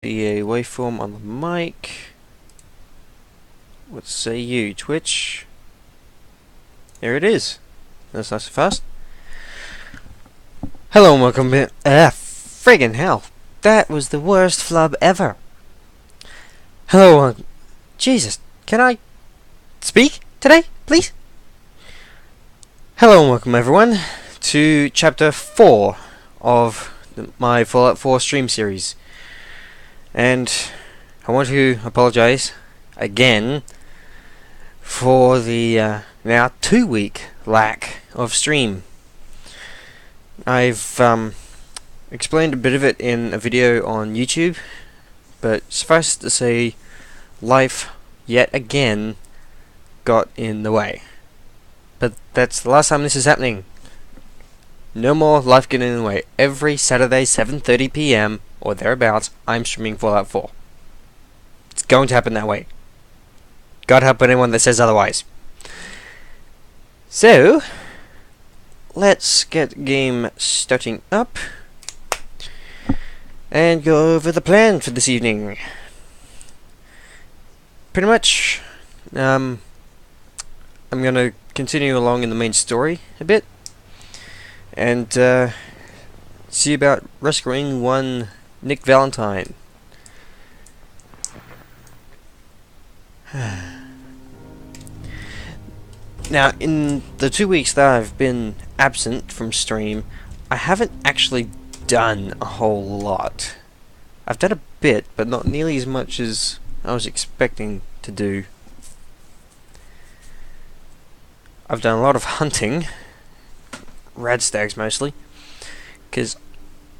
a waveform on the mic. What say you, Twitch? There it is. That's nice and fast. Hello and welcome in. Friggin' hell. That was the worst flub ever. Hello, Jesus, can I speak today, please? Hello and welcome everyone to Chapter 4 of my Fallout 4 stream series. And I want to apologize again for the now 2-week lack of stream. I've explained a bit of it in a video on YouTube, but suffice to say, life yet again got in the way. But that's the last time this is happening. No more life getting in the way. Every Saturday 7:30 PM or thereabouts, I'm streaming Fallout 4. It's going to happen that way. God help anyone that says otherwise. So, let's get game starting up and go over the plan for this evening. Pretty much, I'm going to continue along in the main story a bit and see about rescuing one Nick Valentine. Now, in the 2 weeks that I've been absent from stream, I haven't actually done a whole lot. I've done a bit, but not nearly as much as I was expecting to do. I've done a lot of hunting, rad stags mostly, because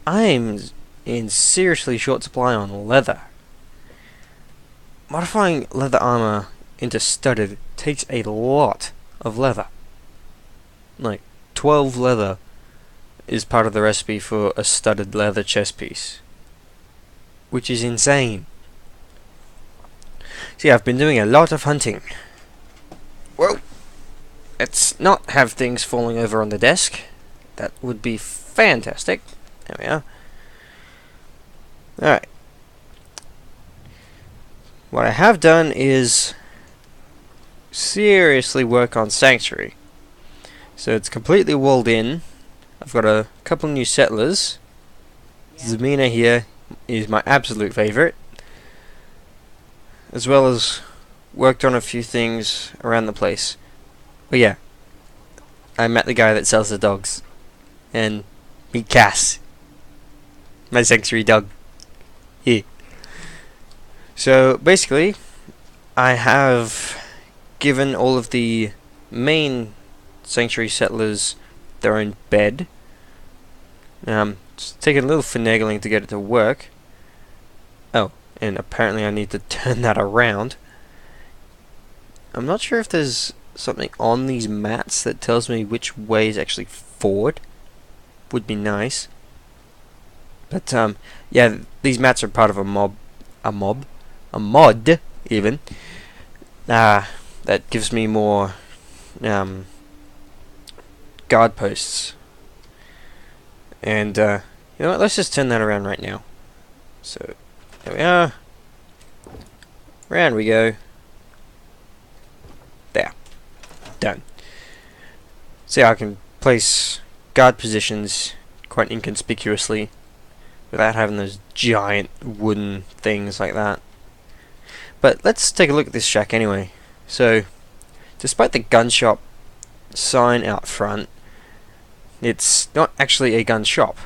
I'm in seriously short supply on leather. Modifying leather armor into studded takes a lot of leather. Like 12 leather is part of the recipe for a studded leather chest piece, which is insane. See, I've been doing a lot of hunting. Well, let's not have things falling over on the desk. That would be fantastic. There we are. Alright. What I have done is seriously work on Sanctuary. So it's completely walled in. I've got a couple new settlers. Zamina here is my absolute favorite. As well as worked on a few things around the place. But yeah, I met the guy that sells the dogs. And meet Cass, my Sanctuary dog. Here. So basically, I have given all of the main Sanctuary settlers their own bed. It's taken a little finagling to get it to work. Oh, and apparently I need to turn that around. I'm not sure if there's something on these mats that tells me which way is actually forward. Would be nice. But yeah, these mats are part of a mod even. That gives me more guard posts. And you know what? Let's just turn that around right now. So there we are. Round we go. There. Done. See how I can place guard positions quite inconspicuously without having those giant wooden things like that. But let's take a look at this shack anyway. So, despite the gun shop sign out front, it's not actually a gun shop.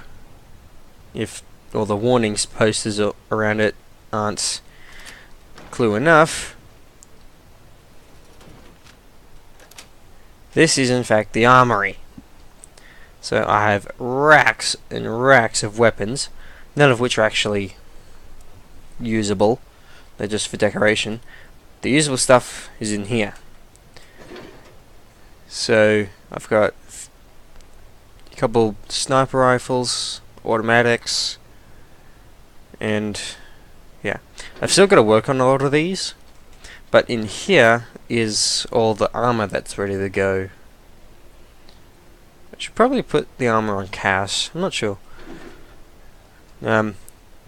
If all the warnings posters around it aren't clue enough, this is in fact the armory. So I have racks and racks of weapons, none of which are actually usable. They're just for decoration. The usable stuff is in here. So I've got a couple sniper rifles, automatics, and yeah. I've still got to work on a lot of these, but in here is all the armor that's ready to go. I should probably put the armor on Cass. I'm not sure.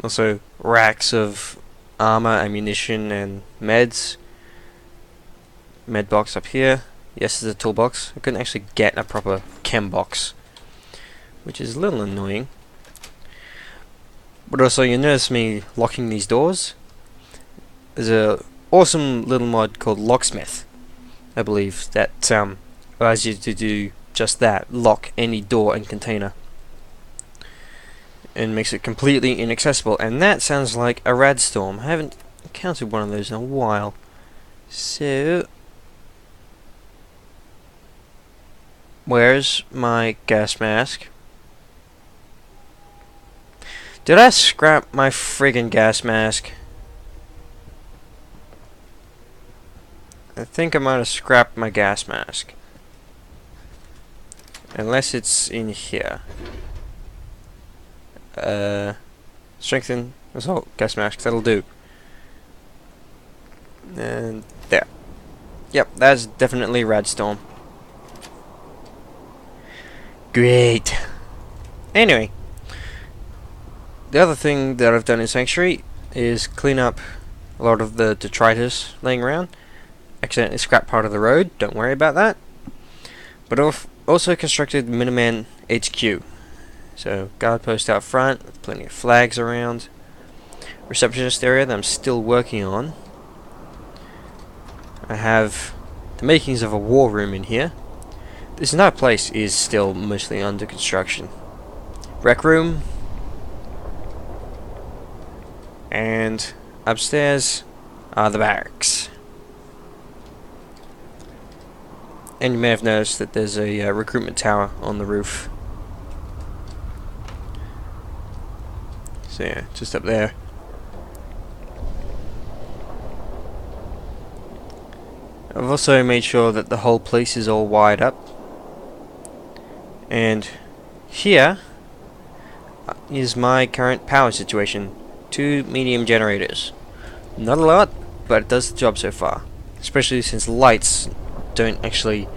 Also racks of armor, ammunition, and meds. Med box up here. Yes, there's a toolbox. I couldn't actually get a proper chem box, which is a little annoying. But also, you notice me locking these doors. There's a awesome little mod called Locksmith, I believe, that allows you to do just that: lock any door and container, and makes it completely inaccessible. And that sounds like a radstorm. I haven't encountered one of those in a while. So, where's my gas mask? Did I scrap my friggin' gas mask? I think I might have scrapped my gas mask. Unless it's in here. Strengthen assault gas mask, that'll do. And there. Yep, that's definitely Radstorm. Great. Anyway, the other thing that I've done in Sanctuary is clean up a lot of the detritus laying around. Accidentally scrapped part of the road, don't worry about that. But I've also constructed Minuteman HQ. So, guard post out front, with plenty of flags around. Receptionist area that I'm still working on. I have the makings of a war room in here. This entire place is still mostly under construction. Rec room. And upstairs are the barracks. And you may have noticed that there's a recruitment tower on the roof. So yeah, just up there. I've also made sure that the whole place is all wired up. And here is my current power situation. 2 medium generators. Not a lot, but it does the job so far. Especially since lights don't actually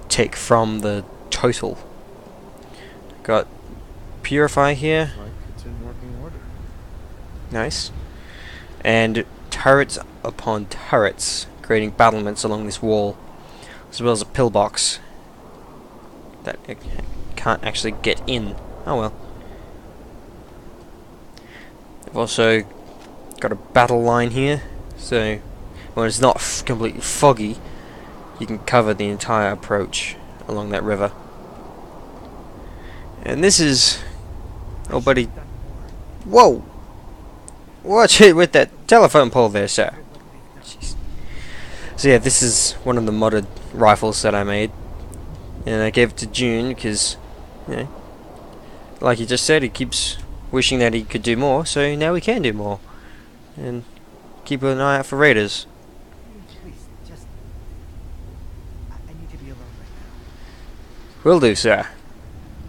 take from the total. Got Purify here. It's in working order. Nice. And turrets upon turrets, creating battlements along this wall, as well as a pillbox that it can't actually get in. Oh well. I've also got a battle line here, so when it's not completely foggy, you can cover the entire approach along that river. And this is... Oh, buddy. Whoa! Watch it with that telephone pole there, sir. Jeez. So yeah, this is one of the modded rifles that I made. And I gave it to June because, you know, like he just said, he keeps wishing that he could do more, so now we can do more. And keep an eye out for raiders. Please, just... I need to be alone right now. Will do, sir.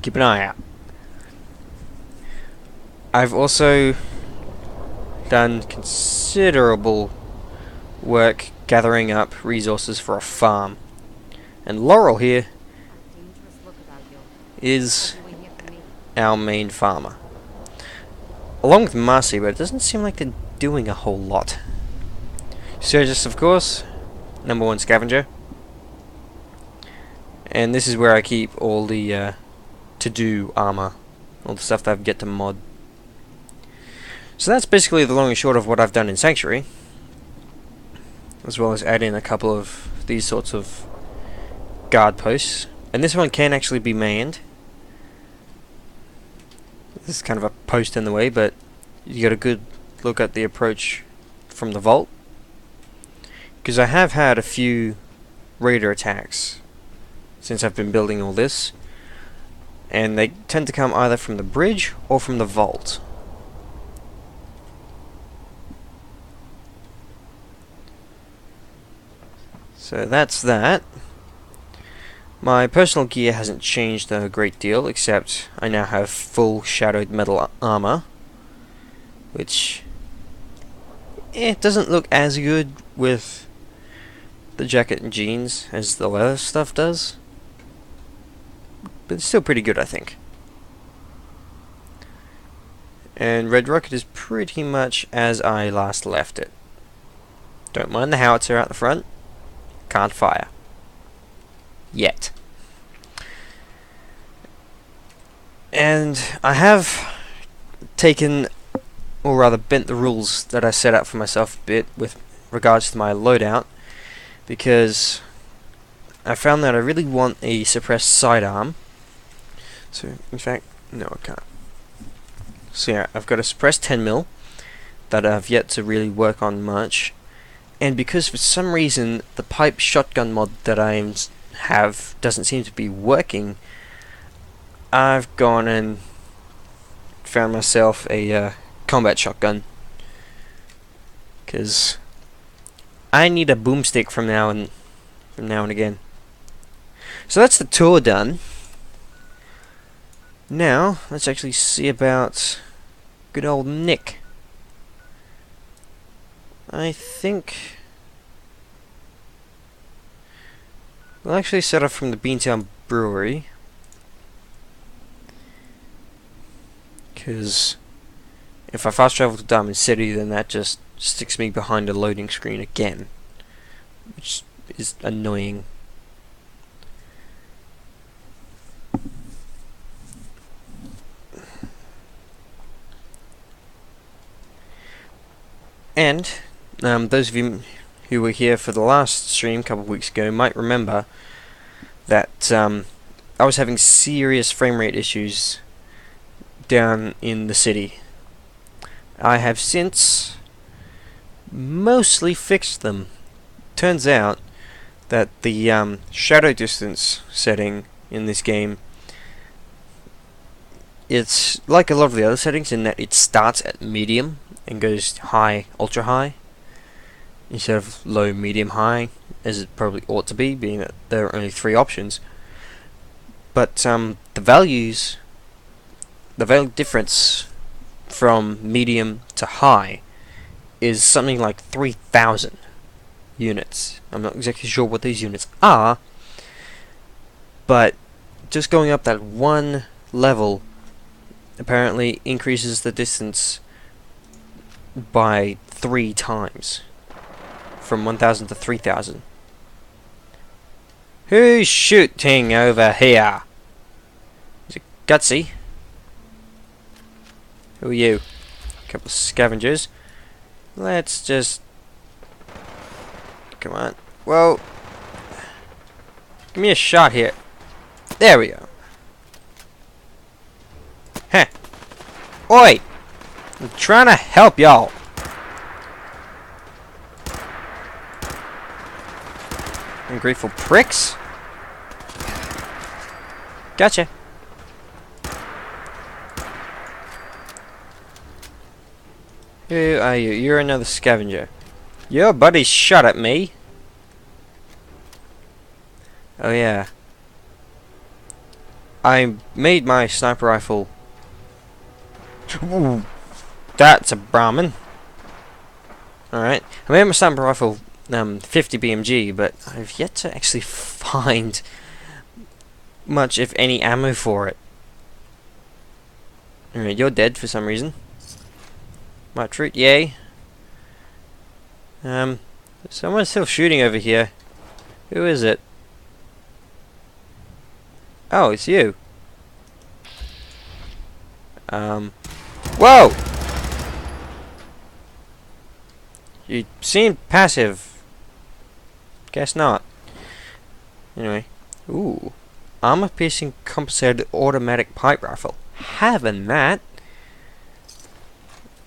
Keep an eye out. I've also done considerable work gathering up resources for a farm. And Laurel here is our main farmer. Along with Marcy, but it doesn't seem like they're doing a whole lot. Surges, of course, #1 scavenger. And this is where I keep all the to-do armor, all the stuff that I've get to mod. So that's basically the long and short of what I've done in Sanctuary, as well as add in a couple of these sorts of guard posts. And this one can actually be manned. This is kind of a post in the way, but you get a good look at the approach from the vault. Because I have had a few raider attacks since I've been building all this, and they tend to come either from the bridge or from the vault. So that's that. My personal gear hasn't changed a great deal, except I now have full shadowed metal armor, which it doesn't look as good with the jacket and jeans as the leather stuff does, but it's still pretty good, I think. And Red Rocket is pretty much as I last left it. Don't mind the howitzer out the front. Can't fire. Yet. And I have taken, or rather bent the rules that I set out for myself a bit with regards to my loadout, because I found that I really want a suppressed sidearm. So, in fact, no, I can't. So yeah, I've got a suppressed 10mm that I've yet to really work on much, and because for some reason the pipe shotgun mod that I have doesn't seem to be working, I've gone and found myself a combat shotgun, because I need a boomstick from now and again. So that's the tour done. Now, let's actually see about good old Nick. I think we'll actually set off from the Beantown Brewery, because if I fast travel to Diamond City, then that just sticks me behind a loading screen again, which is annoying. And those of you who were here for the last stream a couple of weeks ago might remember that I was having serious frame rate issues down in the city. I have since mostly fixed them. Turns out that the shadow distance setting in this game, it's like a lot of the other settings in that it starts at medium and goes high, ultra high, instead of low, medium, high, as it probably ought to be, being that there are only 3 options. But the value difference from medium to high is something like 3,000 units. I'm not exactly sure what these units are, but just going up that one level apparently increases the distance by 3 times, from 1,000 to 3,000. Who's shooting over here? Is it Gutsy? Who are you? A couple of scavengers. Let's just... Come on. Whoa. Give me a shot here. There we go. Heh. Oi! I'm trying to help y'all. Ungrateful pricks. Gotcha. Who are you? You're another scavenger. Your buddy shot at me. Oh yeah. I made my sniper rifle. Ooh, that's a Brahmin. Alright. I made my sniper rifle 50 BMG, but I've yet to actually find much, if any, ammo for it. Alright, you're dead for some reason. Might treat, yay. Someone's still shooting over here. Who is it? Oh, it's you. Whoa! You seem passive. Guess not. Anyway. Ooh. Armor-piercing compensated automatic pipe rifle. Having that.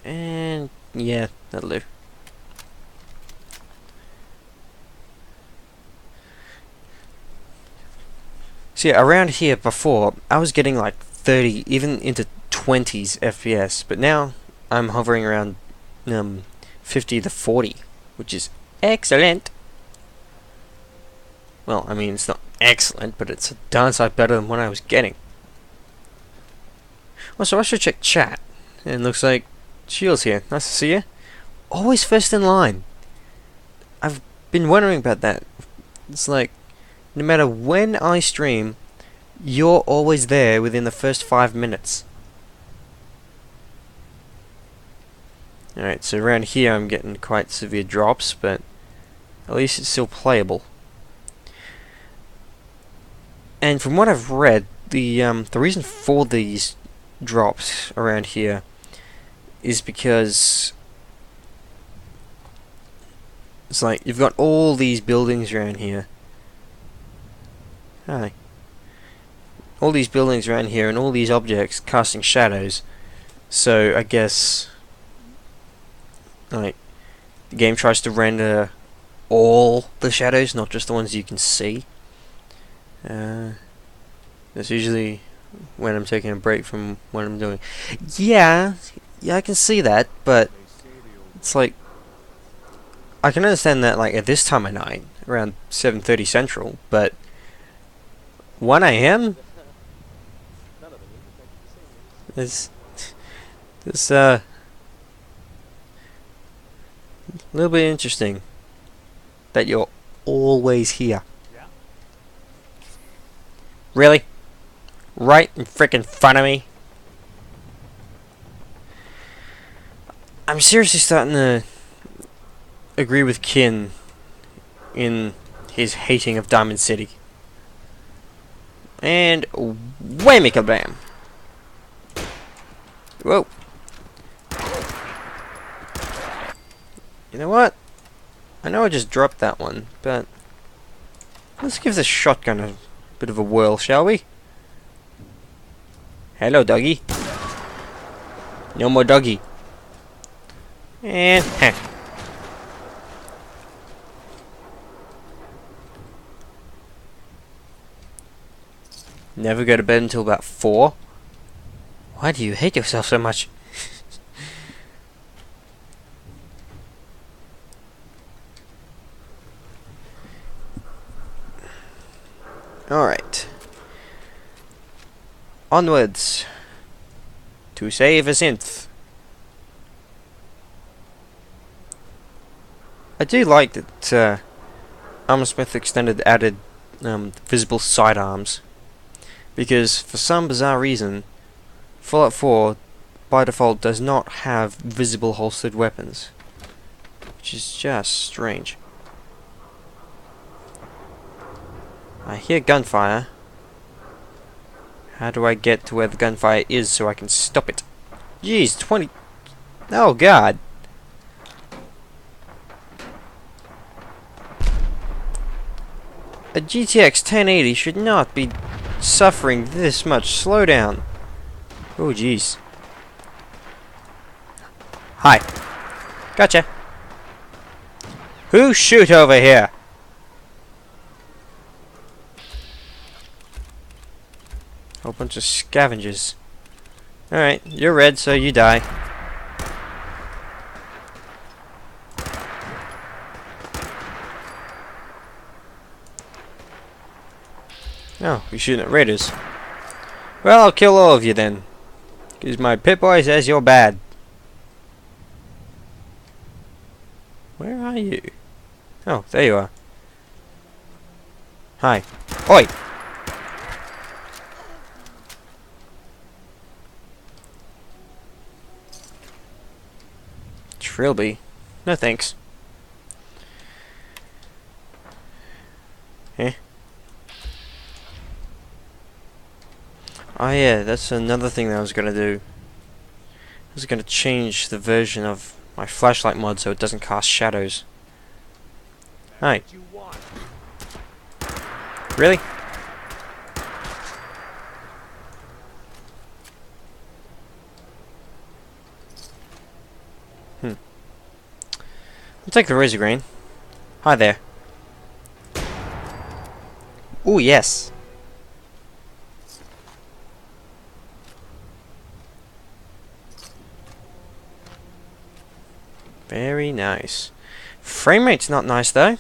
And yeah, that'll do. See, around here before, I was getting like 30, even into 20s FPS, but now I'm hovering around 50 to 40, which is excellent. Well, I mean, it's not excellent, but it's a darn sight better than what I was getting. Well, so I should check chat. And it looks like Shield's here. Nice to see you. Always first in line. I've been wondering about that. It's like, no matter when I stream, you're always there within the first 5 minutes. Alright, so around here I'm getting quite severe drops, but at least it's still playable. And from what I've read, the reason for these drops around here is because it's like you've got all these buildings around here. Hi. All these buildings around here and all these objects casting shadows. So I guess like the game tries to render all the shadows, not just the ones you can see. That's usually when I'm taking a break from what I'm doing. Yeah, I can see that, but it's like I can understand that like at this time of night, around 7:30 Central, but 1 a.m. is a little bit interesting that you're always here. Really? Right in frickin' front of me? I'm seriously starting to agree with Kin in his hating of Diamond City. And whammy bam! Whoa! You know what? I know I just dropped that one, but let's give this shotgun a bit of a whirl, shall we? Hello, doggy. No more doggy. And heh. Never go to bed until about 4. Why do you hate yourself so much? Alright. Onwards. To save a synth. I do like that Armor Smith Extended added visible sidearms. Because for some bizarre reason, Fallout 4 by default does not have visible holstered weapons. Which is just strange. I hear gunfire. How do I get to where the gunfire is so I can stop it? Jeez, 20... Oh god. A GTX 1080 should not be suffering this much slowdown. Oh jeez. Hi. Gotcha. Who shoot over here? Whole bunch of scavengers. Alright, you're red, so you die. Oh, you're shooting at raiders. Well, I'll kill all of you then. Because my Pip-Boy says you're bad. Where are you? Oh, there you are. Hi. Oi! Trilby. No thanks. Eh? Oh yeah, that's another thing that I was gonna do. I was gonna change the version of my flashlight mod so it doesn't cast shadows. Hi. Really? I'll take the razor grain. Hi there. Ooh, yes. Very nice. Frame rate's not nice though.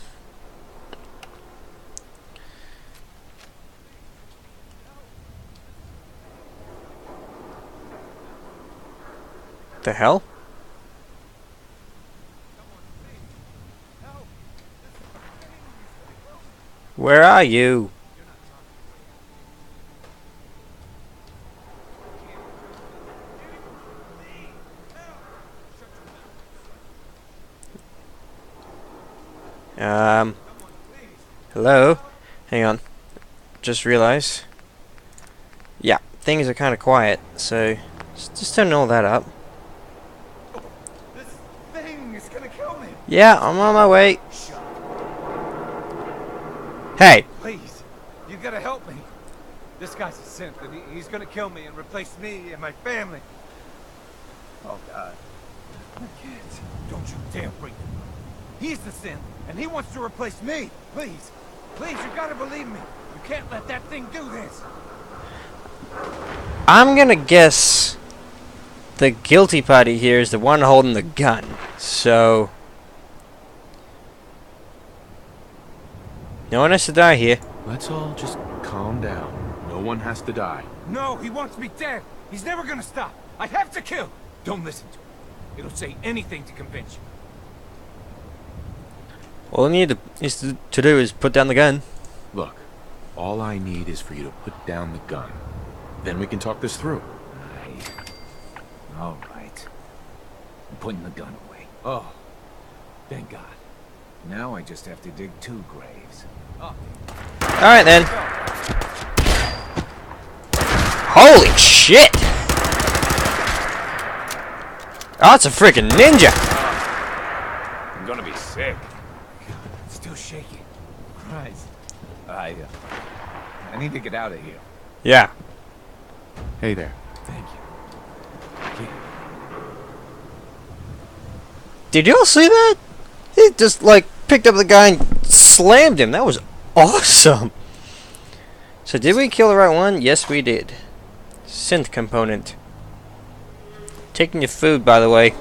The hell? Where are you? Hello? Hang on. Just realized. Yeah, things are kind of quiet, so just turn all that up. This thing is gonna kill me. Yeah, I'm on my way. Shut up. Hey! Please, you gotta help me. This guy's a synth, and he's gonna kill me and replace me and my family. Oh God, my kids! Don't you dare bring them up. He's the synth, and he wants to replace me. Please, please, you gotta believe me. You can't let that thing do this. I'm gonna guess the guilty party here is the one holding the gun, so... No one has to die here. Let's all just calm down. No one has to die. No, he wants me dead. He's never gonna stop. I have to kill. Don't listen to him. It'll say anything to convince you. All I need to do is put down the gun. Look, all I need is for you to put down the gun. Then we can talk this through. All right. I'm putting the gun away. Oh, thank God. Now I just have to dig 2 graves. Oh. Alright then. Holy shit! Oh, it's a freaking ninja! I'm gonna be sick. It's still shaking. Christ. I need to get out of here. Yeah. Hey there. Thank you. Yeah. Did you all see that? He just, like, picked up the guy and slammed him. That was awesome. So did we kill the right one? Yes, we did. Synth component. Taking your food, by the way.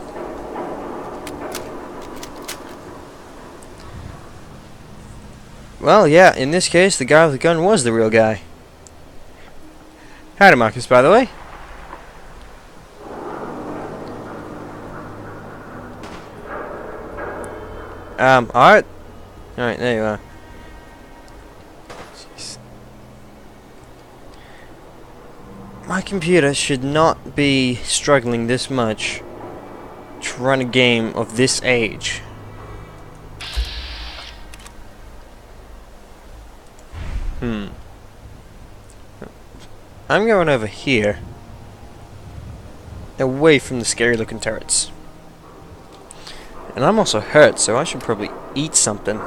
Well, yeah, in this case, the guy with the gun was the real guy. Howdy, Marcus, by the way. Alright. Alright, there you are. Jeez. My computer should not be struggling this much to run a game of this age. I'm going over here, away from the scary looking turrets. And I'm also hurt, so I should probably eat something.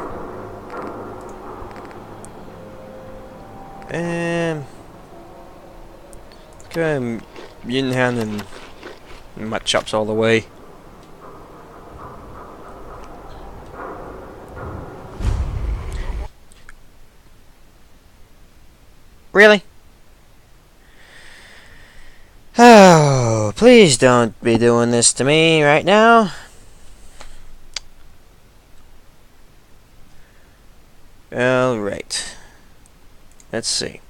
Let's go Mutant Hand and Mutt Chops all the way. Really? Oh, please don't be doing this to me right now. Alright. Let's see.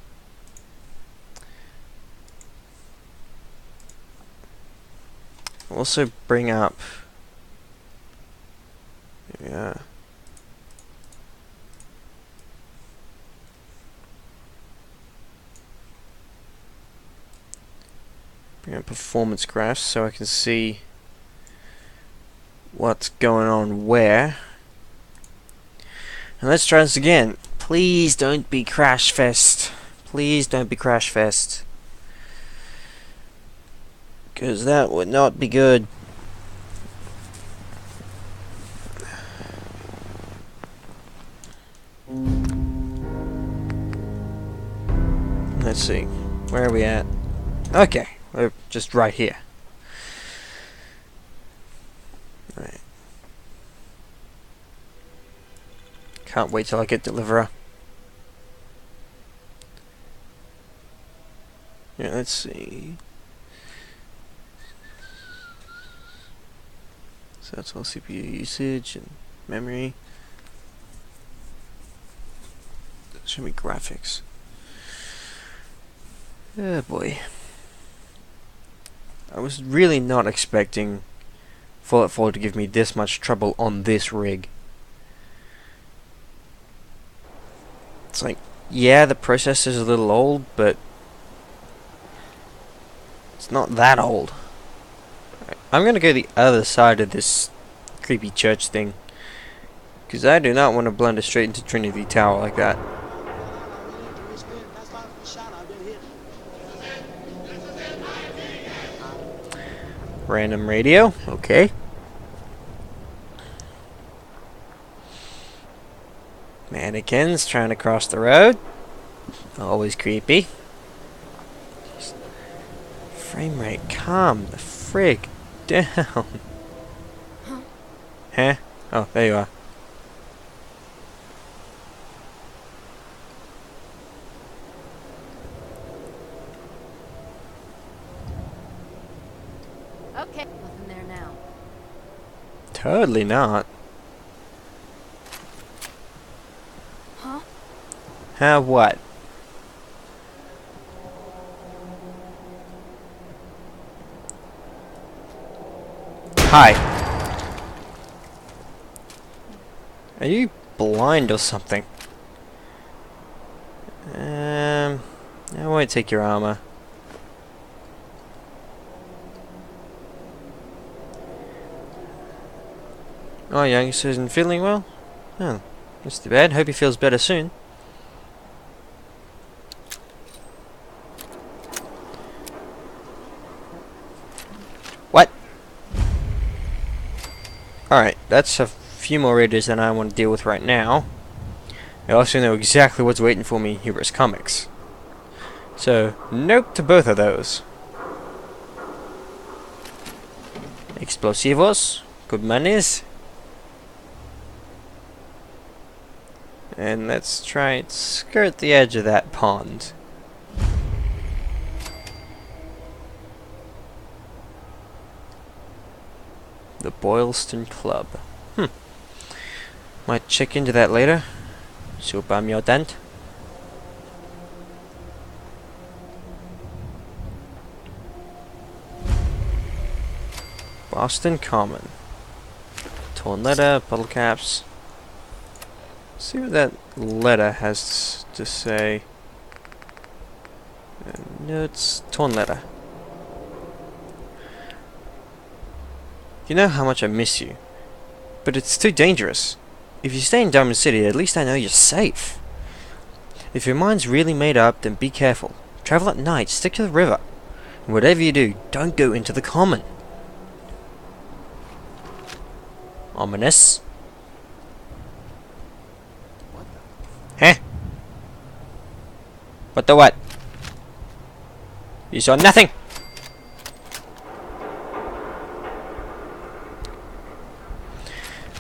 Also bring up... Yeah. Bring up performance graphs so I can see what's going on where. And let's try this again. Please don't be Crash Fest. Please don't be Crash Fest. Because that would not be good. Let's see. Where are we at? Okay. We're just right here. Right. Can't wait till I get Deliverer. Yeah, let's see. So that's all CPU usage and memory. Show me graphics. Oh boy. I was really not expecting Fallout 4 to give me this much trouble on this rig. It's like, yeah, the processor's a little old, but it's not that old. Right, I'm gonna go the other side of this creepy church thing Because I do not want to blunder straight into Trinity Tower like that. Random radio, okay. Mannequins trying to cross the road. Always creepy. Just frame rate, calm the frig down. Huh? Oh, there you are. Okay, nothing there now. Totally not. Huh? Huh, what? Hi. Are you blind or something? I won't take your armor. Oh, youngster isn't feeling well? Oh, that's too bad. Hope he feels better soon. What? Alright, that's a few more raiders than I want to deal with right now. I also know exactly what's waiting for me in Hubris Comics. So, nope to both of those. Explosivos. Good monies. And let's try and skirt the edge of that pond. The Boylston Club. Might check into that later. Super mutant. Boston Common. Torn letter, bottle caps. See what that letter has to say. Notes, torn letter. You know how much I miss you, but it's too dangerous. If you stay in Diamond City, at least I know you're safe. If your mind's really made up, then be careful. Travel at night, stick to the river. And whatever you do, don't go into the common. Ominous. Huh? What the what? You saw nothing!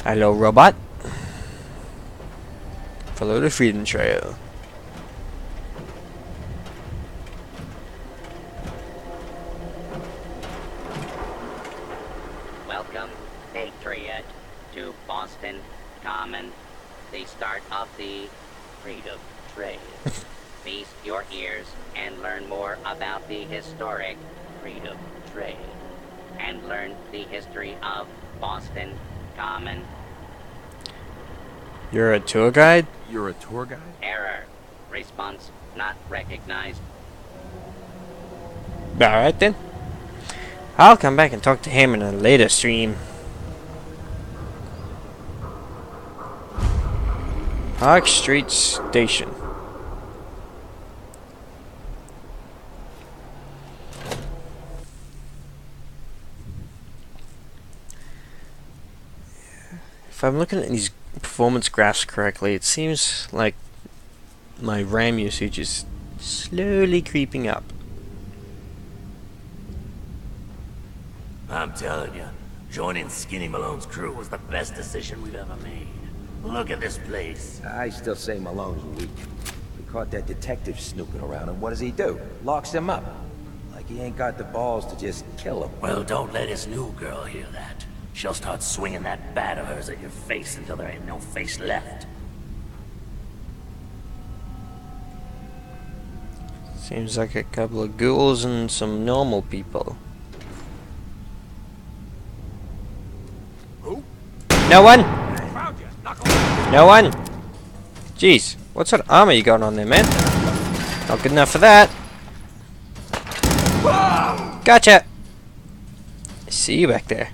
Hello, robot. Follow the Freedom Trail. Welcome, Patriot, to Boston Common, the start of the Freedom Trail. Feast your ears and learn more about the historic Freedom Trail, and learn the history of Boston Common. You're a tour guide? You're a tour guide? Error. Response not recognized. Alright then. I'll come back and talk to him in a later stream. Park Street Station. If I'm looking at these performance graphs correctly, it seems like my RAM usage is slowly creeping up. I'm telling you, joining Skinny Malone's crew was the best decision we've ever made. Look at this place. I still say Malone's weak. We caught that detective snooping around, and what does he do? Locks him up. Like he ain't got the balls to just kill him. Well, don't let his new girl hear that. She'll start swinging that bat of hers at your face until there ain't no face left. Seems like a couple of ghouls and some normal people. No one! No one! Jeez, what sort of armor you got on there, man? Not good enough for that. Gotcha! I see you back there.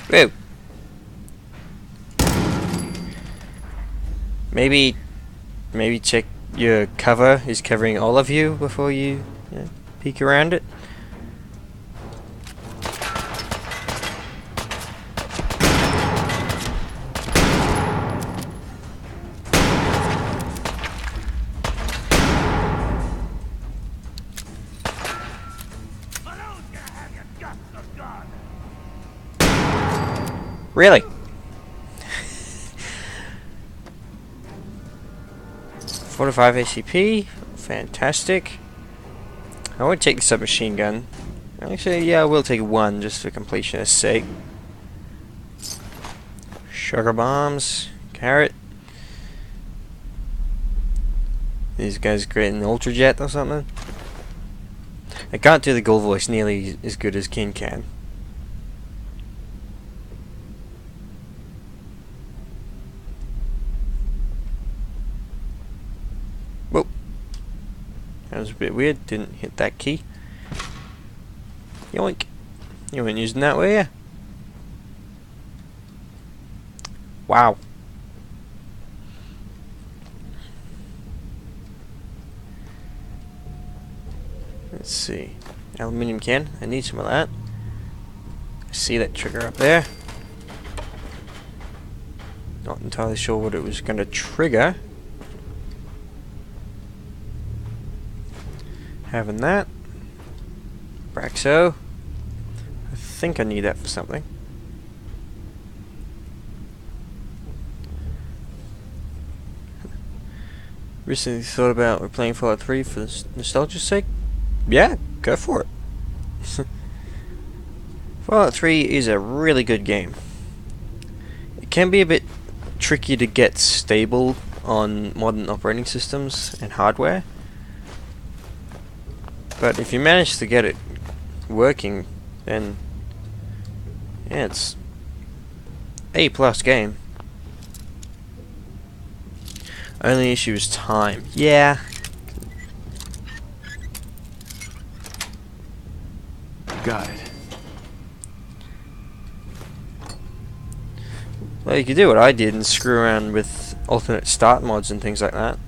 Whoa. Maybe check your cover is covering all of you before you peek around it. Really? 45 ACP, fantastic. I would take the submachine gun. Actually, yeah, I will take one just for completionist sake. Sugar bombs, carrot. These guys creating an ultra jet or something. I can't do the gold voice nearly as good as King can. Whoa. That was a bit weird, didn't hit that key. Yoink. You weren't using that, were you? Wow. Let's see. Aluminium can. I need some of that. I see that trigger up there. Not entirely sure what it was going to trigger. Having that. Braxo. I think I need that for something. Recently thought about replaying Fallout 3 for nostalgia's sake. Yeah, go for it. Fallout 3 is a really good game. It can be a bit tricky to get stable on modern operating systems and hardware. But if you manage to get it working, then yeah, it's A+ game. Only issue is time. Yeah. Got it. Well, you could do what I did and screw around with alternate start mods and things like that.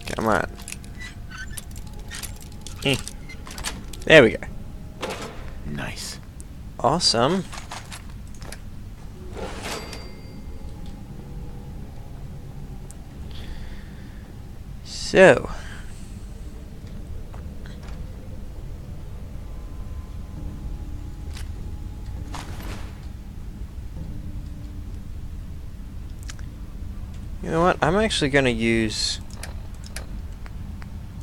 Come on. There we go. Nice. Awesome. So. You know what? I'm actually going to use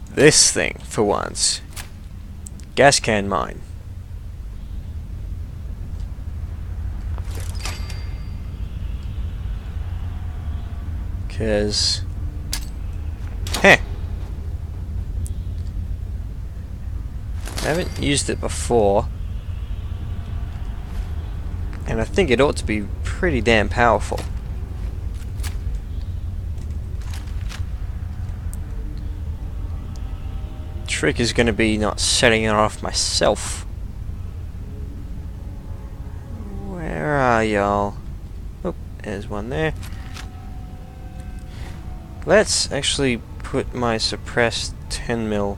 this thing for once. Gas can mine. Cause I haven't used it before, and I think it ought to be pretty damn powerful. Trick is going to be not setting it off myself. Where are y'all? Oh, there's one there. Let's actually put my suppressed 10mm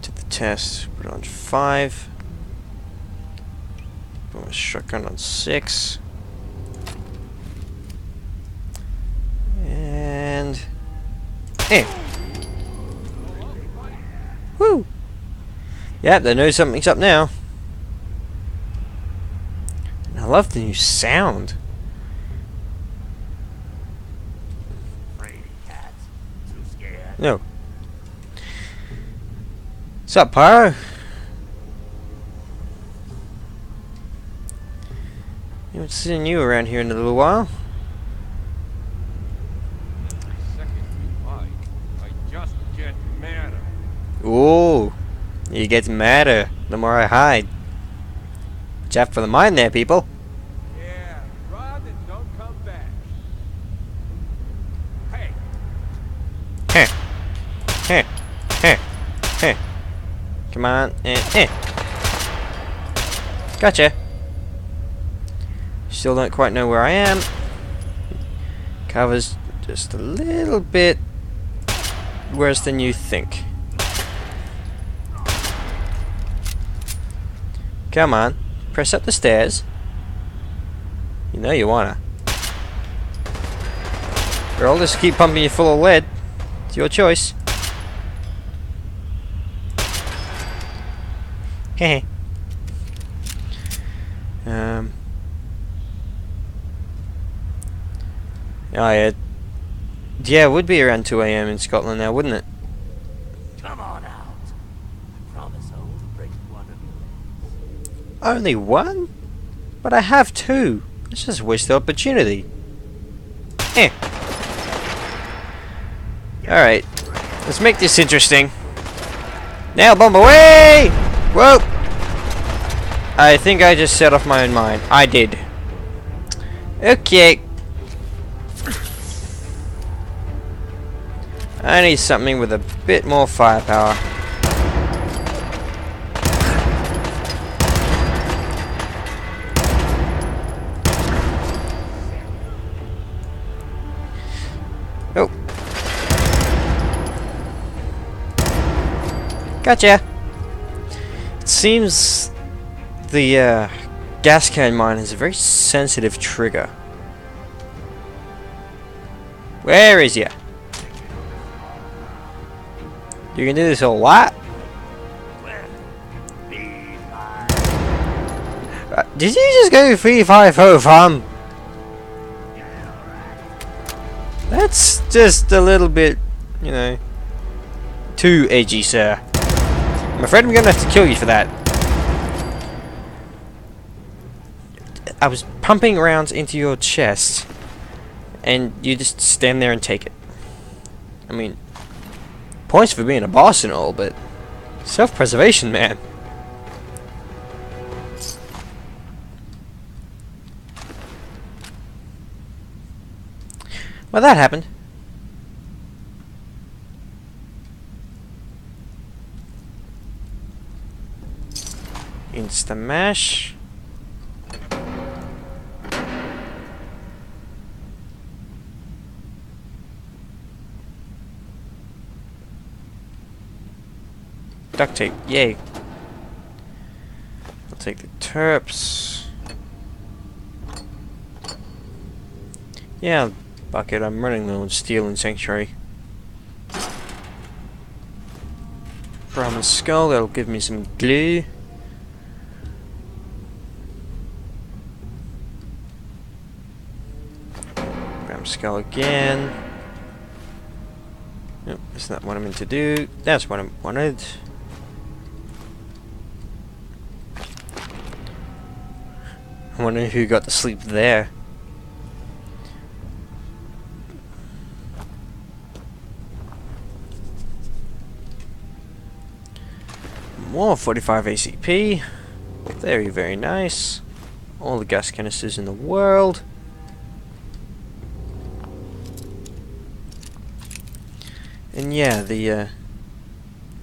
to the test. Put it on 5. Put my shotgun on 6. And woo! Yep, they know something's up now. And I love the new sound. No. What's up, Pyro? Haven't seen you around here in a little while. I just get madder. Ooh, you get madder the more I hide. Watch out for the mine there, people. Yeah, run and don't come back. Hey, Heh. Heh. Heh. Heh. Come on. Gotcha. Still don't quite know where I am. Cover's just a little bit worse than you think. Come on. Press up the stairs. You know you wanna. Or I'll just keep pumping you full of lead. It's your choice. Heh. Oh yeah. Yeah, it would be around 2 AM in Scotland now, wouldn't it? Come on out. I promise I won't break one of you. Only one? But I have two. Let's just waste the opportunity. Alright. Let's make this interesting. Nail bomb away! Whoa! I think I just set off my own mine. I did. Okay. I need something with a bit more firepower. Oh. Gotcha. It seems the gas can mine has a very sensitive trigger. Where is ya? You can do this all what? Did you just go 3-5-0 fam? That's just a little bit, you know, too edgy, sir. I'm afraid I'm gonna have to kill you for that. I was pumping rounds into your chest, and you just stand there and take it. I mean, points for being a boss and all, but self-preservation, man. Well, that happened. Insta-mash. Duct tape, yay. I'll take the terps. Yeah, bucket, I'm running low on steel in Sanctuary. Brahmin skull, that'll give me some glue. Brahmin skull again. Nope, that's not what I'm meant to do. That's what I wanted. I wonder who got to sleep there. More 45 ACP. Very, very nice. All the gas canisters in the world. And yeah, the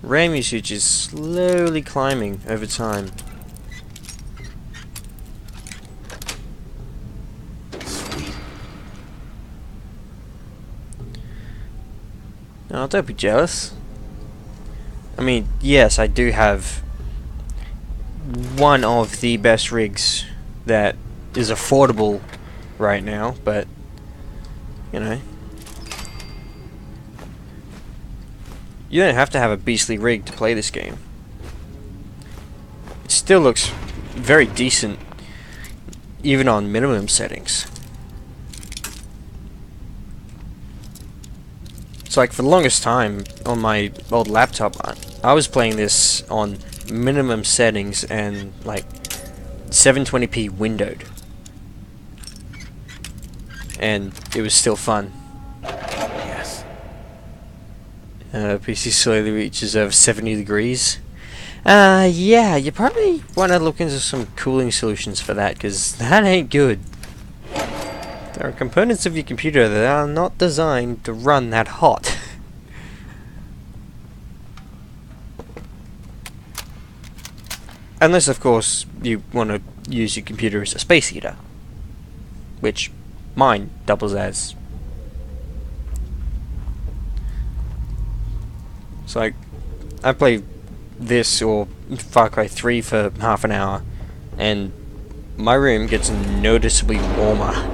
RAM usage is slowly climbing over time. No, don't be jealous. I mean, yes, I do have one of the best rigs that is affordable right now, but, you know, you don't have to have a beastly rig to play this game. It still looks very decent, even on minimum settings. It's like for the longest time on my old laptop, I was playing this on minimum settings and like 720p windowed, and it was still fun. Yes. PC slowly reaches over 70 degrees. Yeah, you probably want to look into some cooling solutions for that, because that ain't good. There are components of your computer that are not designed to run that hot. Unless, of course, you want to use your computer as a space heater, which mine doubles as. So I play this or Far Cry 3 for half an hour, and my room gets noticeably warmer.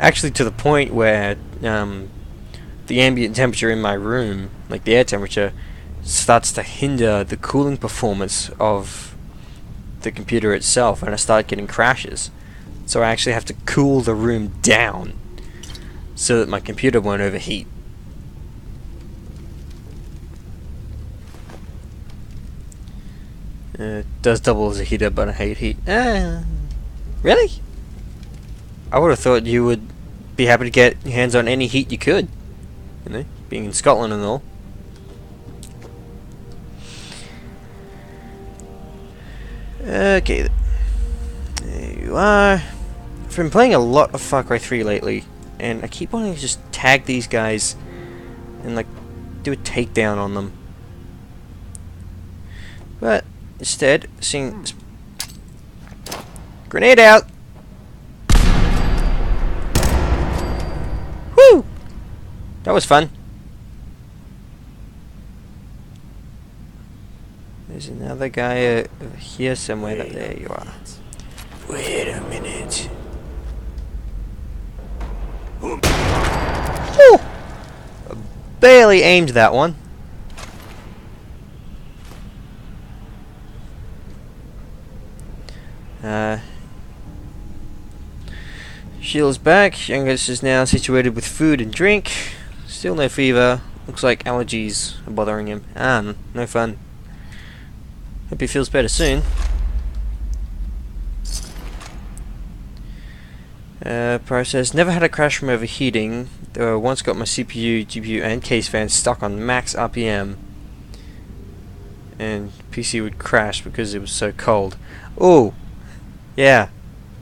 Actually, to the point where the ambient temperature in my room, like the air temperature, starts to hinder the cooling performance of the computer itself, and I start getting crashes. So I actually have to cool the room down so that my computer won't overheat. It does double as a heater, but I hate heat. Really? I would have thought you would be happy to get your hands on any heat you could. You know, being in Scotland and all. Okay, there you are. I've been playing a lot of Far Cry 3 lately, and I keep wanting to just tag these guys and like do a takedown on them. But instead, seeing grenade out. Woo! That was fun. There's another guy over here somewhere. There you are. Wait a minute. Woo! Barely aimed that one. Shield's back. Youngest is now situated with food and drink. Still no fever. Looks like allergies are bothering him. No fun. Hope he feels better soon. Process. Never had a crash from overheating. Though I once got my CPU, GPU, and case fan stuck on max RPM. And PC would crash because it was so cold. Oh! Yeah.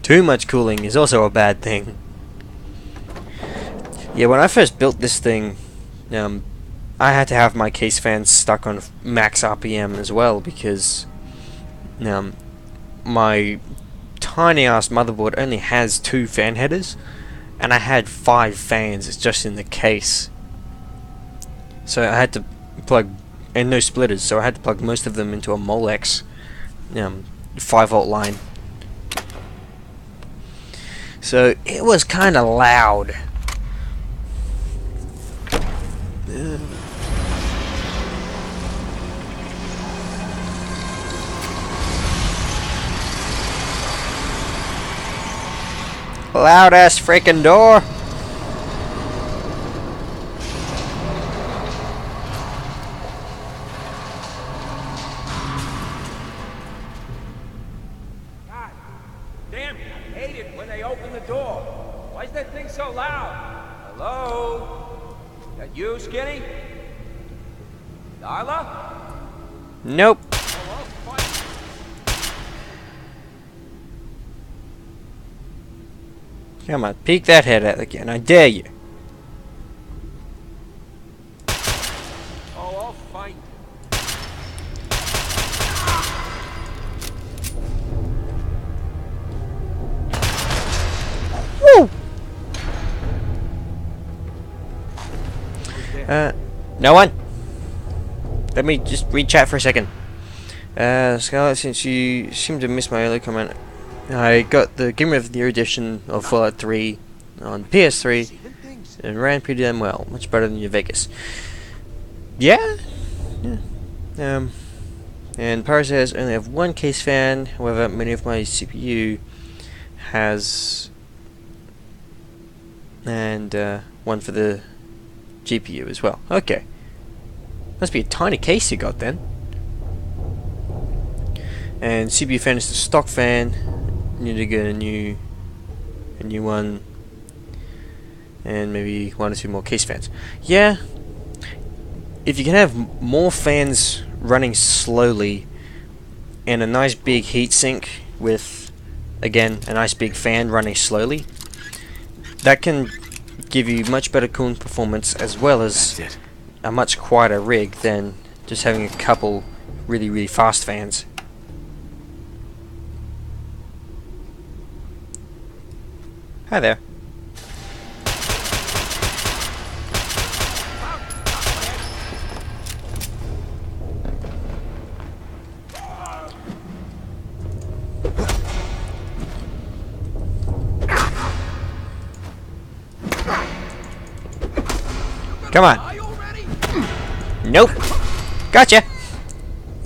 Too much cooling is also a bad thing. Yeah, when I first built this thing, I had to have my case fans stuck on max RPM as well because my tiny ass motherboard only has 2 fan headers, and I had 5 fans. It's just in the case, so I had to plug, and no splitters, so I had to plug most of them into a Molex 5-volt line. So it was kind of loud. Loud ass freaking door. God damn it, I hate it when they open the door. Why is that thing so loud? Hello? That you, Skinny? Darla? Nope. Come on, peek that head out again. I dare you. Oh, I'll fight. Woo! No one? Let me just read chat for a second. Scarlett, since you seem to miss my earlier comment, I got the Game of the Year edition of Fallout 3 on PS3 and ran pretty damn well. Much better than your Vegas. Yeah? Yeah. And Power says I only have 1 case fan, however many of my CPU has, and 1 for the GPU as well. Okay. Must be a tiny case you got then. And CPU fan is the stock fan. Need to get a new one, and maybe 1 or 2 more case fans. Yeah, if you can have more fans running slowly and a nice big heatsink with, again, a nice big fan running slowly, that can give you much better cooling performance as well as a much quieter rig than just having a couple really, really fast fans. Hi there. Come on. Nope. Gotcha.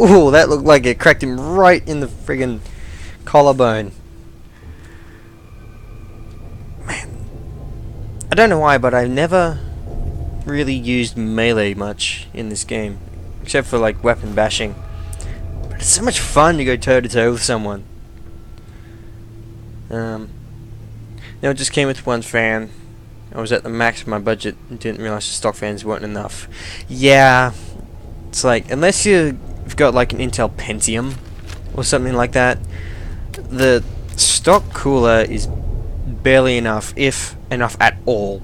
Ooh, that looked like it cracked him right in the friggin' collarbone. Man. I don't know why, but I've never really used melee much in this game. Except for like weapon bashing. But it's so much fun to go toe to toe with someone. Now it just came with one fan. I was at the max of my budget and didn't realize the stock fans weren't enough. Yeah, it's like, unless you've got like an Intel Pentium or something like that, the stock cooler is barely enough, if enough at all,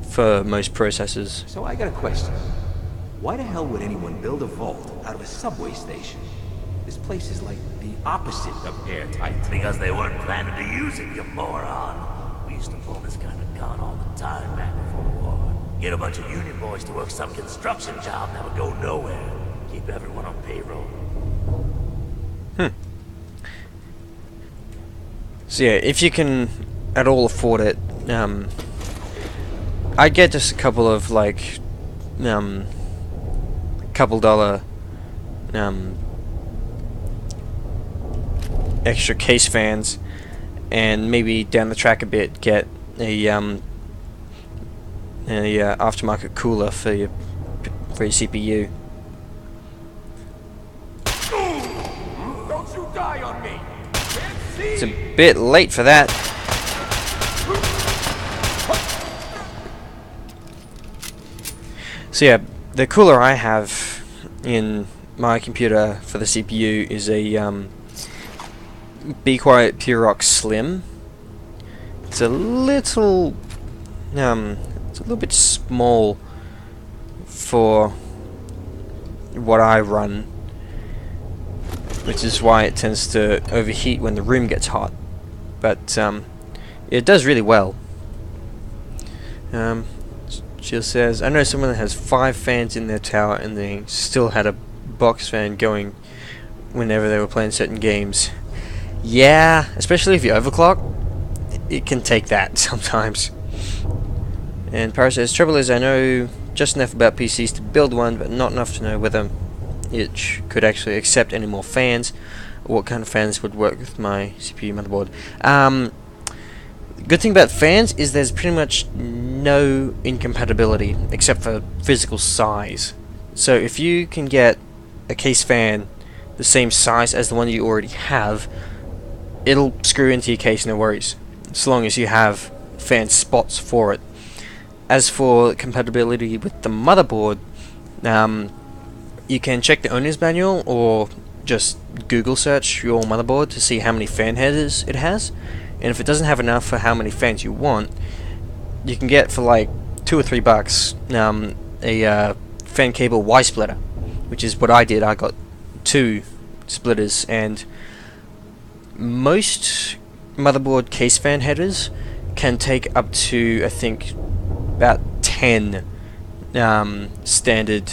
for most processors. So I got a question. Why the hell would anyone build a vault out of a subway station? This place is like the opposite of airtight. Because they weren't planning to use it, you moron. We used to pull this kind of gun all the time back before the war. Get a bunch of union boys to work some construction job that would go nowhere. Keep everyone on payroll. So yeah, if you can at all afford it, I'd get just a couple of like, couple dollar, extra case fans, and maybe down the track a bit get a aftermarket cooler for your CPU. Don't you die on me! Can't see! It's a bit late for that. So yeah, the cooler I have in my computer for the CPU is a Be Quiet Pure Rock Slim. It's a little bit small for what I run, which is why it tends to overheat when the room gets hot. But it does really well. She says, I know someone that has 5 fans in their tower and they still had a box fan going whenever they were playing certain games. Yeah, especially if you overclock, it can take that sometimes. And Paris says, trouble is I know just enough about PCs to build one, but not enough to know whether it could actually accept any more fans, or what kind of fans would work with my CPU motherboard. Good thing about fans is there's pretty much no incompatibility except for physical size. So if you can get a case fan the same size as the one you already have, it'll screw into your case, no worries, so long as you have fan spots for it. As for compatibility with the motherboard, you can check the owner's manual or just Google search your motherboard to see how many fan headers it has, and if it doesn't have enough for how many fans you want, you can get for like $2 or $3 a fan cable Y splitter, which is what I did. I got 2 splitters, and most motherboard case fan headers can take up to, I think, about 10 standard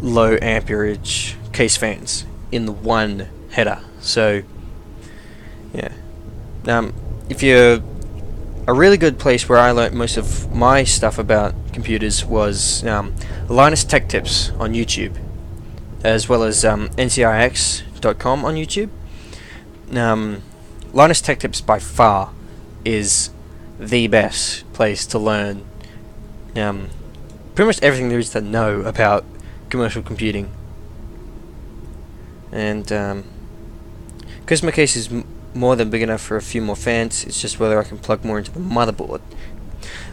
low amperage case fans in the one header. So yeah, if you're a really good place where I learnt most of my stuff about computers was Linus Tech Tips on YouTube, as well as ncix.com on YouTube. Linus Tech Tips by far is the best place to learn pretty much everything there is to know about commercial computing. And because my case is more than big enough for a few more fans, it's just whether I can plug more into the motherboard.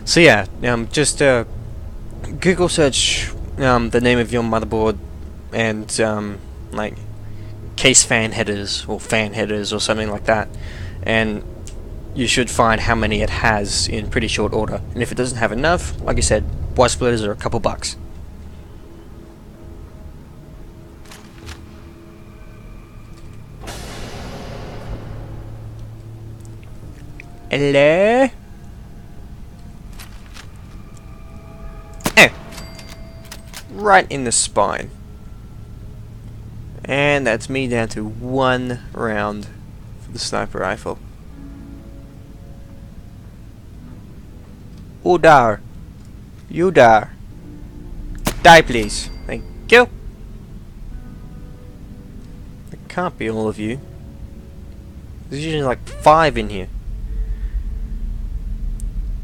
So yeah, just Google search the name of your motherboard and like case fan headers or fan headers or something like that, and you should find how many it has in pretty short order. And if it doesn't have enough, like I said, Wide splitters are a couple bucks. Hello? Oh! Right in the spine. And that's me down to 1 round for the sniper rifle. Who dar? You dar. Die, please. Thank you. It can't be all of you. There's usually like 5 in here.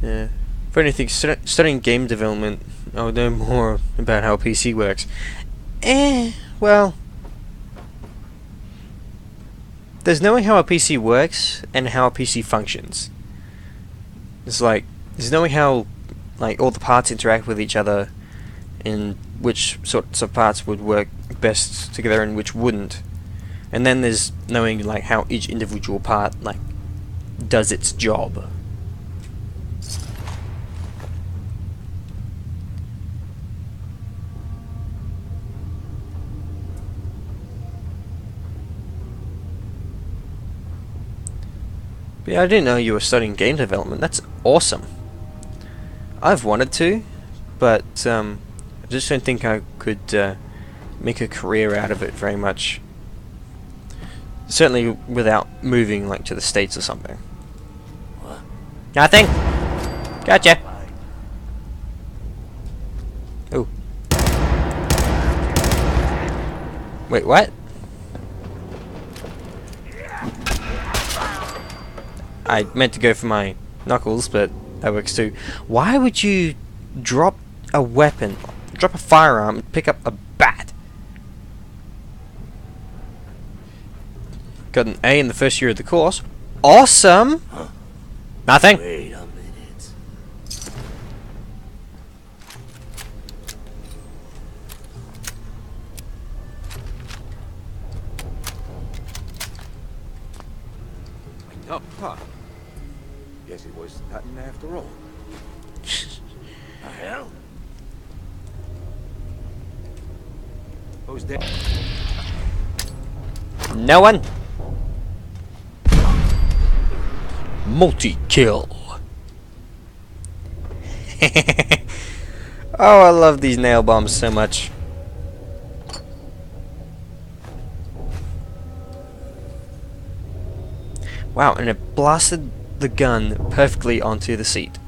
Yeah. For anything, studying game development, I'll know more about how a PC works. Well, there's knowing how a PC works and how a PC functions. It's like there's knowing how like all the parts interact with each other and which sorts of parts would work best together and which wouldn't. And then there's knowing like how each individual part like does its job. But yeah, I didn't know you were studying game development. That's awesome. I've wanted to, but I just don't think I could make a career out of it very much. Certainly without moving like to the States or something. What? Nothing. Gotcha. Oh. Wait, what? I meant to go for my knuckles, but that works too. Why would you drop a weapon, drop a firearm, and pick up a bat? Got an A in the first year of the course. Awesome! Huh? Nothing. Wait a minute. Oh, huh. Guess it was nothing after all. The hell? Who's there? No one. Multi-kill. Oh, I love these nail bombs so much. Wow, and it blasted the gun perfectly onto the seat.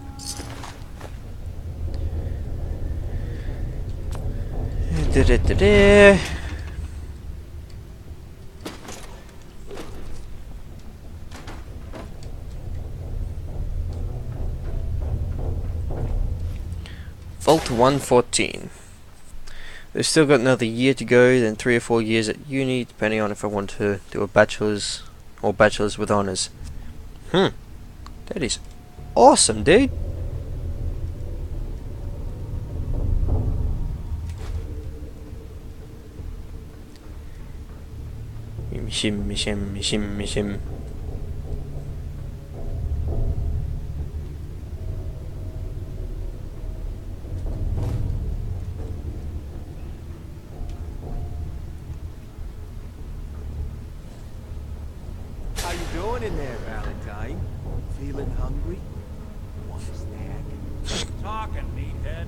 Da-da-da-da. Vault 114. They've still got another year to go, then 3 or 4 years at uni, depending on if I want to do a bachelor's or bachelor's with honors. That is awesome, dude. Shim, shim, shim, shim. How you doing in there, Valentine? Feeling hungry? Want a snack? Talking, meathead.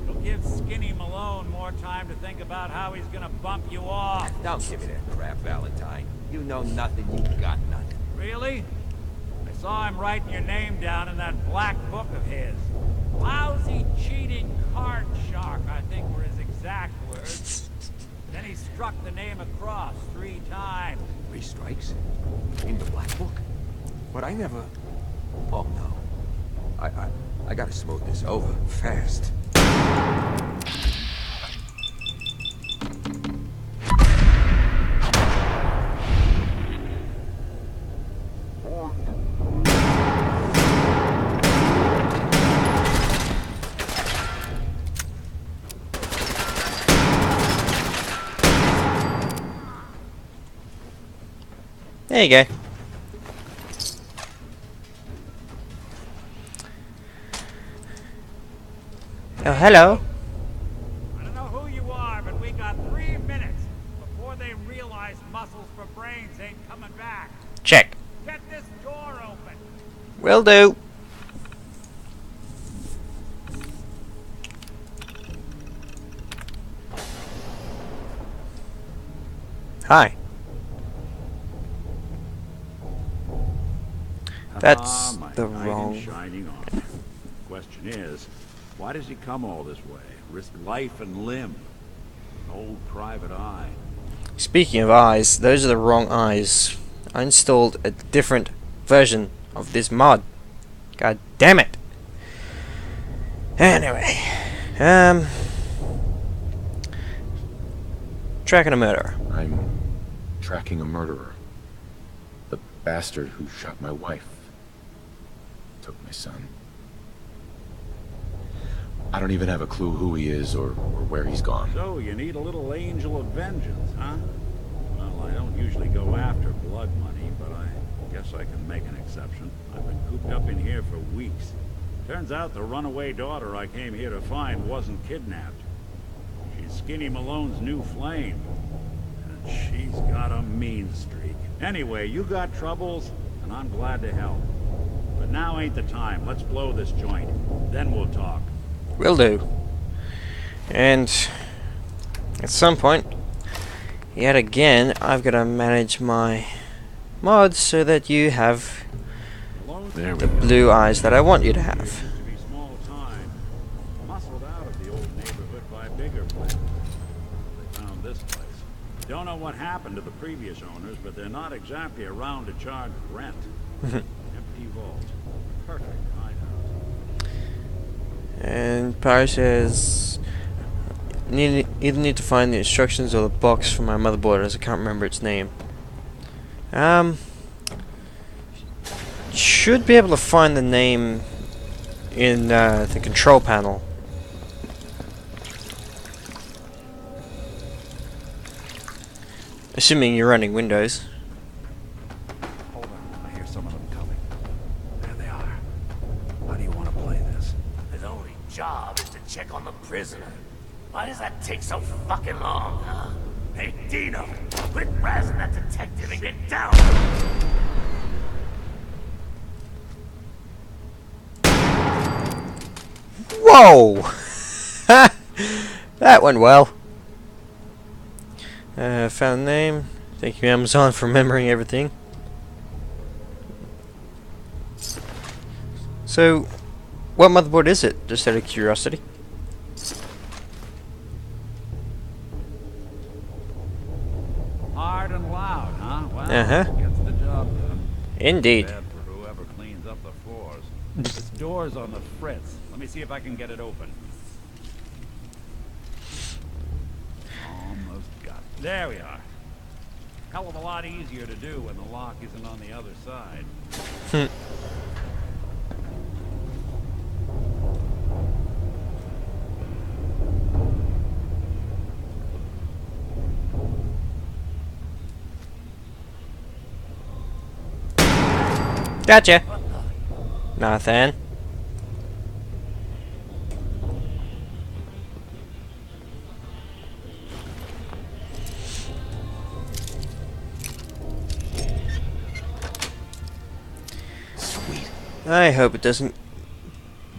It'll give Skinny Malone more time to think about how he's gonna bump you off. Don't give me that crap, Valentine. You know nothing, you got nothing. Really? I saw him writing your name down in that black book of his. Lousy, cheating card shark, I think were his exact words. Then he struck the name across 3 times. 3 strikes? In the black book? But I never... Oh, no. I gotta smooth this over fast. There you go. Oh, hello. I don't know who you are, but we got 3 minutes before they realize muscles for brains ain't coming back. Check. Get this door open. Will do. Hi. That's my the knight in wrong... shining armor. Question is, why does he come all this way? Risk life and limb. An old private eye. Speaking of eyes, those are the wrong eyes. I installed a different version of this mod. God damn it. Anyway, tracking a murderer. I'm tracking a murderer. The bastard who shot my wife. Took my son. I don't even have a clue who he is or where he's gone. So, you need a little angel of vengeance, huh? Well, I don't usually go after blood money, but I guess I can make an exception. I've been cooped up in here for weeks. Turns out the runaway daughter I came here to find wasn't kidnapped. She's Skinny Malone's new flame. And she's got a mean streak. Anyway, you got troubles, and I'm glad to help. But now ain't the time. Let's blow this joint. Then we'll talk. Will do. And at some point, yet again, I've got to manage my mods so that you have There we the go. blue eyes that I want you to have. To be small time, muscled out of the old neighborhood by bigger players. They found this place. Don't know what happened to the previous owners, but they're not exactly around to charge rent. Empty vault. Perfect hideout. And Power says, either need to find the instructions or the box for my motherboard, as I can't remember its name. Should be able to find the name in the control panel. Assuming you're running Windows. Hold on, I hear some of them coming. There they are. How do you want to play this? His only job is to check on the prisoner. Why does that take so fucking long, huh? Hey, Dino, quit razzing that detective and get down! Whoa! That went well. Found name. Thank you, Amazon, for remembering everything. So, what motherboard is it? Just out of curiosity. Hard and loud, huh? Well, Uh-huh. gets the job done. Indeed. Bad for whoever cleans up the floors. This door's on the fritz. Let me see if I can get it open. Almost got it. There we are. Hell of a lot easier to do when the lock isn't on the other side. Gotcha. Nothing. Sweet. I hope it doesn't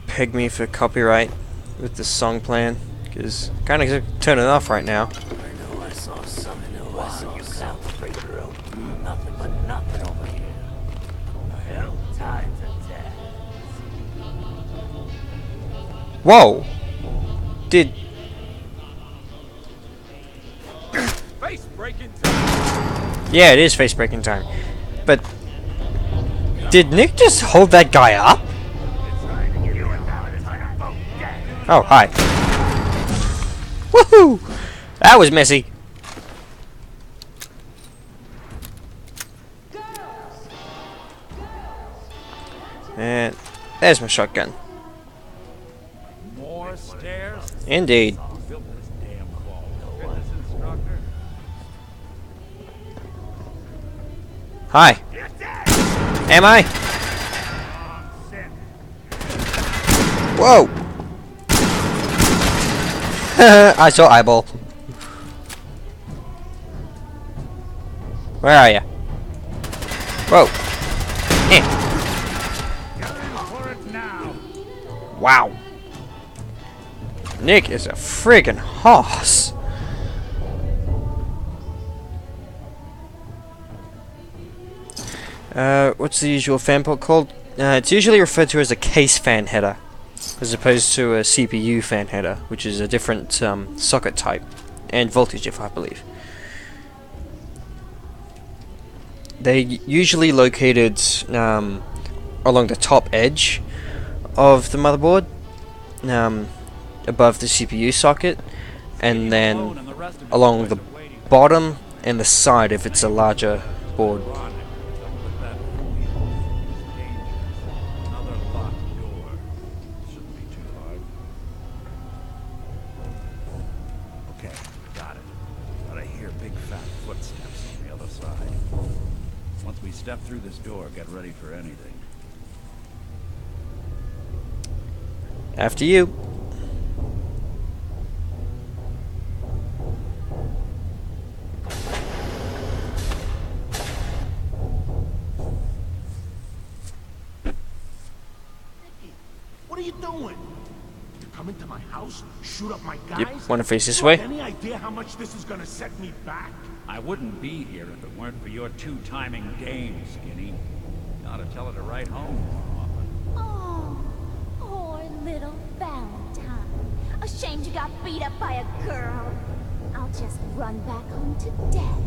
peg me for copyright with the song playing, because I kind of turn it off right now. I know I saw something. You can't break your own. Nothing but nothing over here. Hell tied to death. Whoa! Did... Face breaking time. Yeah, it is face breaking time. But... did Nick just hold that guy up? Oh, hi. Woohoo! That was messy. And there's my shotgun. More stairs? Indeed. Built this damn vault. Fitness instructor? Hi. Am I? Synth. Whoa! I saw eyeball. Where are you? Whoa. Eh. For it now. Wow. Nick is a friggin' hoss. What's the usual fan port called? It's usually referred to as a case fan header, as opposed to a CPU fan header, which is a different socket type and voltage, if I believe. They're usually located along the top edge of the motherboard, above the CPU socket, and then along the bottom and the side if it's a larger board. Another locked door. Shouldn't be too hard. Okay, got it. But I hear big fat footsteps on the other side. Once we step through this door, get ready for anything. After you. What are you doing? You come into my house, shoot up my guys? Yep, wanna face this You way? have any idea how much this is gonna set me back? I wouldn't be here if it weren't for your two-timing dame, Skinny. You ought to tell her to write home more often. Oh, poor little Valentine. Ashamed you got beat up by a girl. I'll just run back home to Daddy,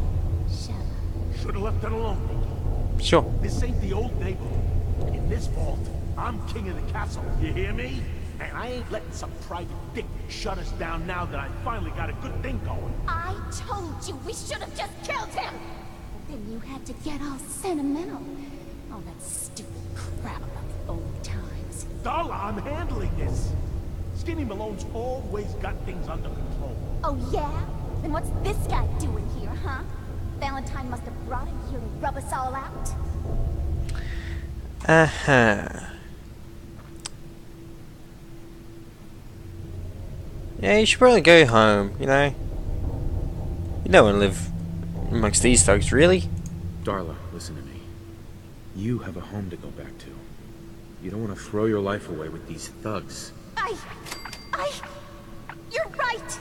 shall I? Should've left it alone. Sure. This ain't the old neighborhood. In this vault, I'm king of the castle. You hear me? And I ain't letting some private dick shut us down now that I finally got a good thing going. I told you we should have just killed him! But then you had to get all sentimental. All that stupid crap about the old times. Darla, I'm handling this. Skinny Malone's always got things under control. Oh yeah? Then what's this guy doing here, huh? Valentine must have brought him here to rub us all out. Uh-huh. Yeah, you should probably go home, you know? You don't want to live amongst these thugs, really? Darla, listen to me. You have a home to go back to. You don't want to throw your life away with these thugs. You're right!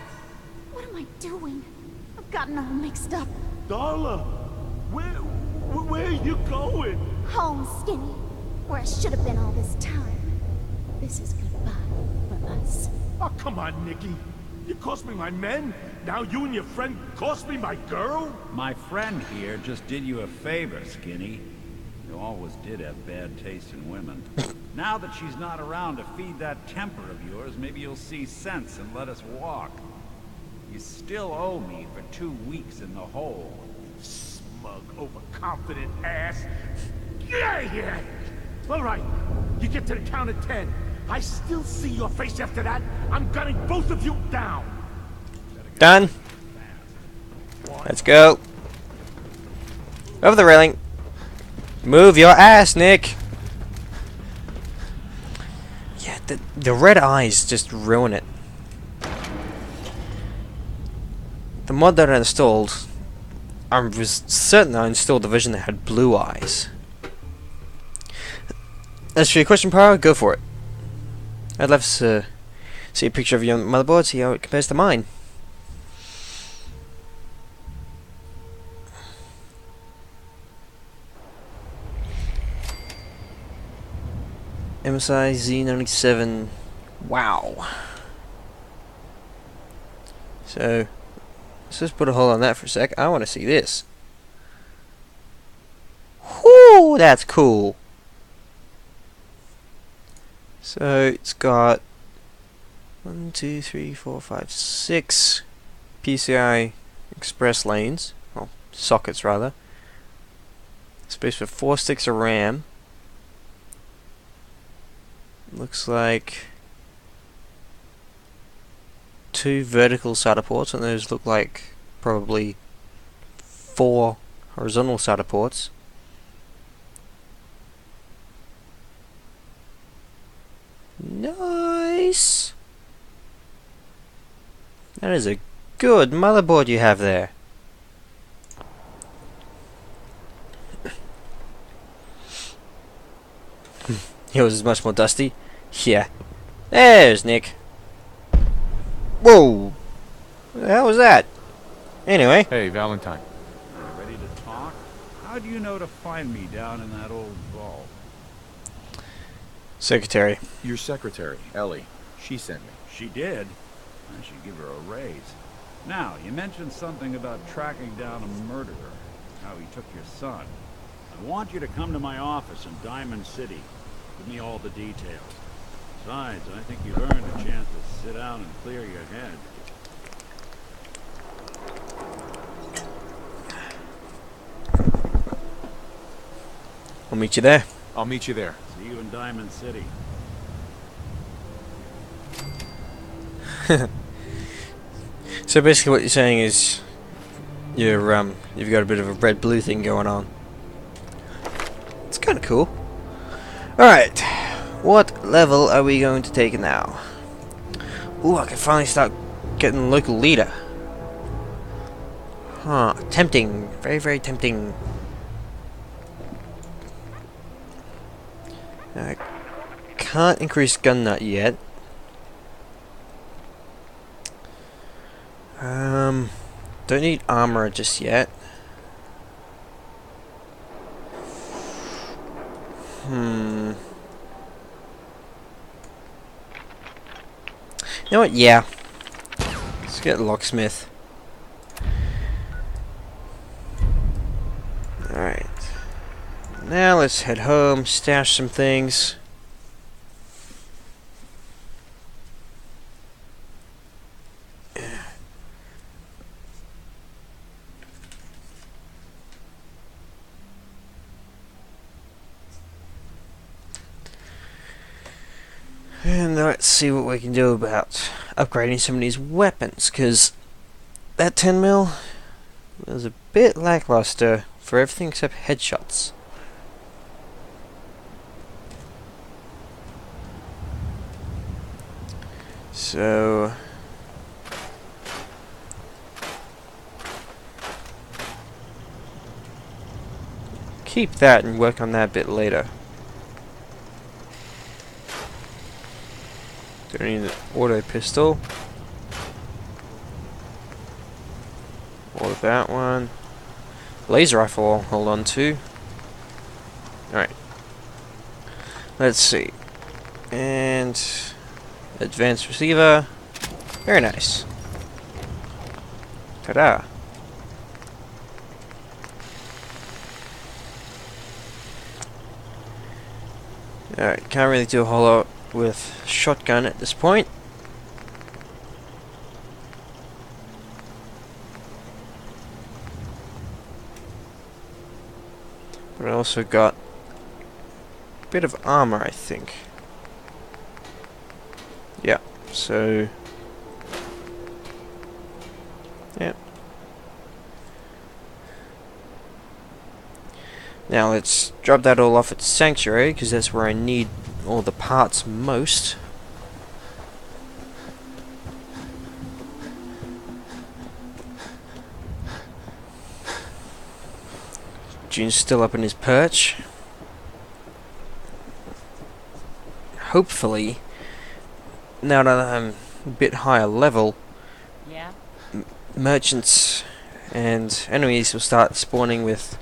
What am I doing? I've gotten all mixed up. Darla, where are you going? Home, Skinny. Where I should have been all this time. This is goodbye for us. Oh, come on, Nikki. You cost me my men. Now you and your friend cost me my girl? My friend here just did you a favor, Skinny. You always did have bad taste in women. Now that she's not around to feed that temper of yours, maybe you'll see sense and let us walk. You still owe me for 2 weeks in the hole. Smug, overconfident ass. Get out of here! All right, you get to the count of 10. I still see your face after that. I'm gunning both of you down. Done. Let's go. Over the railing. Move your ass, Nick. Yeah, the red eyes just ruin it. The mod that I installed, I was certain I installed the version that had blue eyes. As for your question, Power, go for it. I'd love to see a picture of your motherboard, see how it compares to mine. MSI Z97. Wow. So, let's just put a hold on that for a sec. I want to see this. Whoo, that's cool. So it's got 1, 2, 3, 4, 5, 6 PCI Express lanes, well, sockets rather. Space for 4 sticks of RAM. Looks like 2 vertical SATA ports, and those look like probably 4 horizontal SATA ports. Nice. That is a good motherboard you have there. Yours is much more dusty. Yeah. There's Nick. Whoa! What the hell was that? Anyway. Hey, Valentine. Ready to talk? How do you know to find me down in that old vault? Secretary. Your secretary, Ellie. She sent me. She did? I should give her a raise. Now, you mentioned something about tracking down a murderer. How he took your son. I want you to come to my office in Diamond City. Give me all the details. Besides, I think you've earned a chance to sit down and clear your head. I'll meet you there. I'll meet you there. See you in Diamond City. So basically what you're saying is you've got a bit of a red-blue thing going on. It's kind of cool. Alright, what level are we going to take now? Ooh, I can finally start getting local leader. Huh, tempting. Very, very tempting. I can't increase gun nut yet. Don't need armor just yet. You know what? Yeah. Let's get locksmith. Alright. Now let's head home, stash some things. And let's see what we can do about upgrading some of these weapons, because that 10mm was a bit lackluster for everything except headshots. So keep that and work on that a bit later. Don't need an auto pistol. Or that one. Laser rifle I'll hold on to. Alright. Let's see. And advanced receiver. Very nice. Ta-da. Alright, can't really do a whole lot with shotgun at this point. But I also got a bit of armor, I think. Yeah, so yeah. Now let's drop that all off at Sanctuary, because that's where I need all the parts most. June's still up in his perch. Hopefully, now that I'm a bit higher level, Yeah. merchants and enemies will start spawning with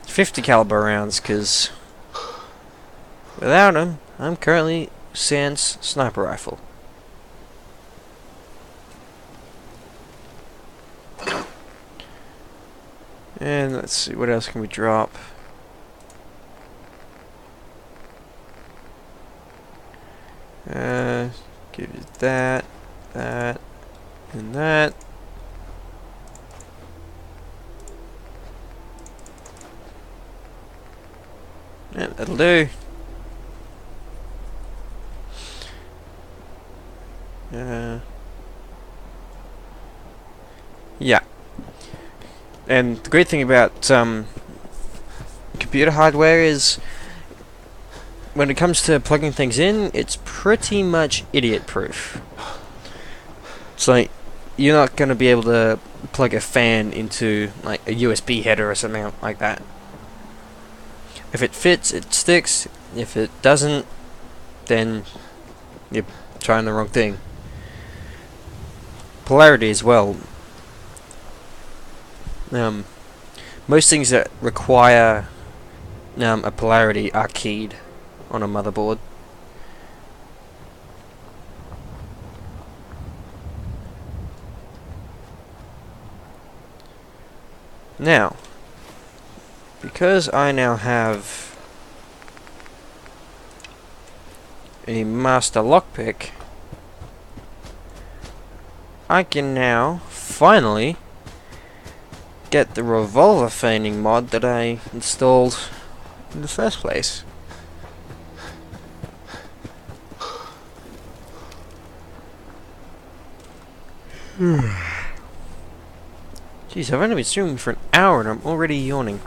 50 caliber rounds, because without them, I'm currently sans sniper rifle. And let's see, what else can we drop? Give you that, that, and that. Yeah, that'll do. Yeah. And the great thing about computer hardware is when it comes to plugging things in, it's pretty much idiot proof. It's like you're not going to be able to plug a fan into like a USB header or something like that. If it fits, it sticks. If it doesn't, then you're trying the wrong thing. Polarity as well. Most things that require a polarity are keyed on a motherboard. Now, because I now have a master lockpick, I can now finally get the revolver feigning mod that I installed in the first place. Jeez, I've only been streaming for an hour and I'm already yawning.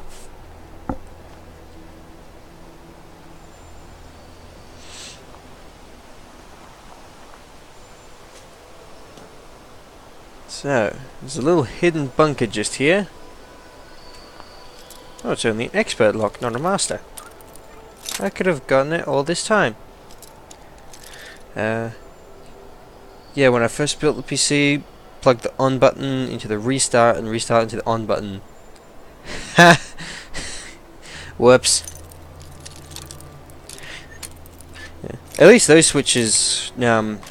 So, there's a little hidden bunker just here. Oh, it's only an expert lock, not a master. I could have gotten it all this time. Yeah, when I first built the PC, plugged the on button into the restart and restart into the on button. Ha! Whoops. Yeah. At least those switches don't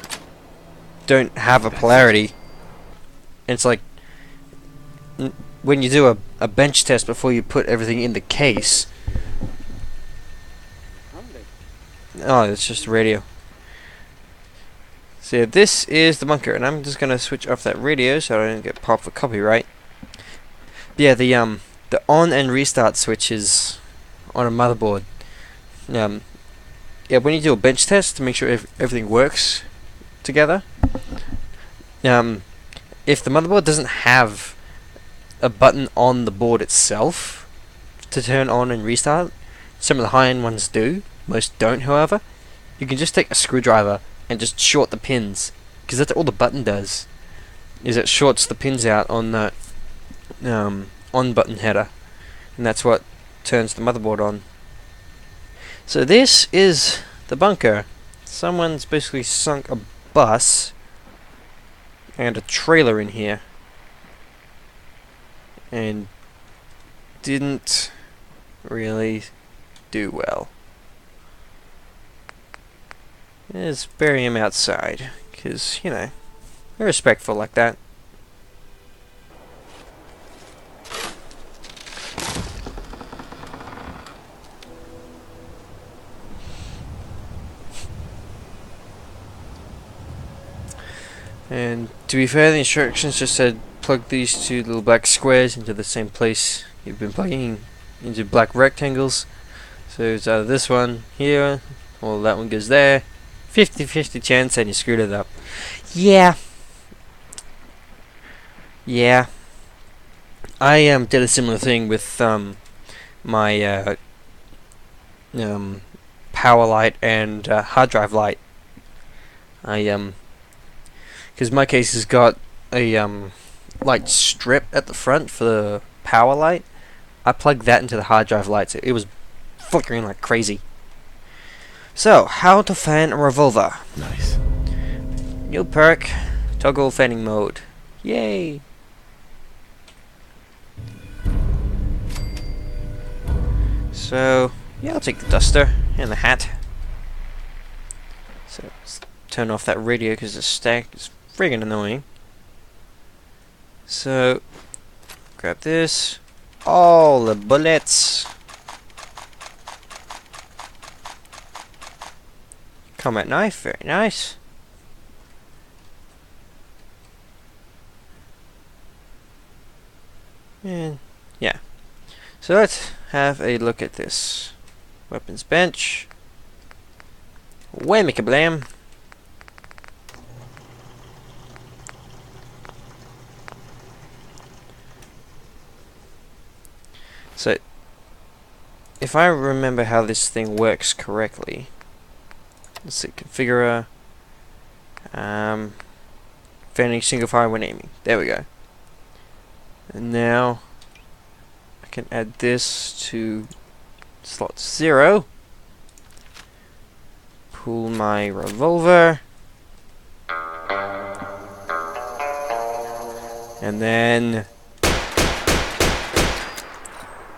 have a polarity. It's like when you do a bench test before you put everything in the case. Oh, it's just radio. So yeah, this is the bunker, and I'm just gonna switch off that radio so I don't get popped for copyright. But yeah, the on and restart switches on a motherboard. Yeah, when you do a bench test to make sure everything works together. If the motherboard doesn't have a button on the board itself to turn on and restart, some of the high-end ones do, most don't however, you can just take a screwdriver and just short the pins, because that's all the button does, is it shorts the pins out on that on button header, and that's what turns the motherboard on. So this is the bunker. Someone's basically sunk a bus and a trailer in here and didn't really do well. Let's bury him outside, because, you know, they're respectful like that. And to be fair, the instructions just said plug these two little black squares into the same place you've been plugging into black rectangles. So it's either this one here, or that one goes there. 50-50 chance, and you screwed it up. Yeah. Yeah. I did a similar thing with my power light and hard drive light. Because my case has got a light strip at the front for the power light. I plugged that into the hard drive light, so it was flickering like crazy. So, how to fan a revolver. Nice. New perk, toggle fanning mode. Yay! So, yeah, I'll take the duster and the hat. So, let's turn off that radio because the stack is friggin' annoying. So, grab this. All the bullets. Combat knife, very nice. And yeah. So let's have a look at this. Weapons bench. Whammy-kablam. So, if I remember how this thing works correctly, let's see, configure, fanning single fire when aiming. There we go. And now I can add this to slot 0. Pull my revolver. And then...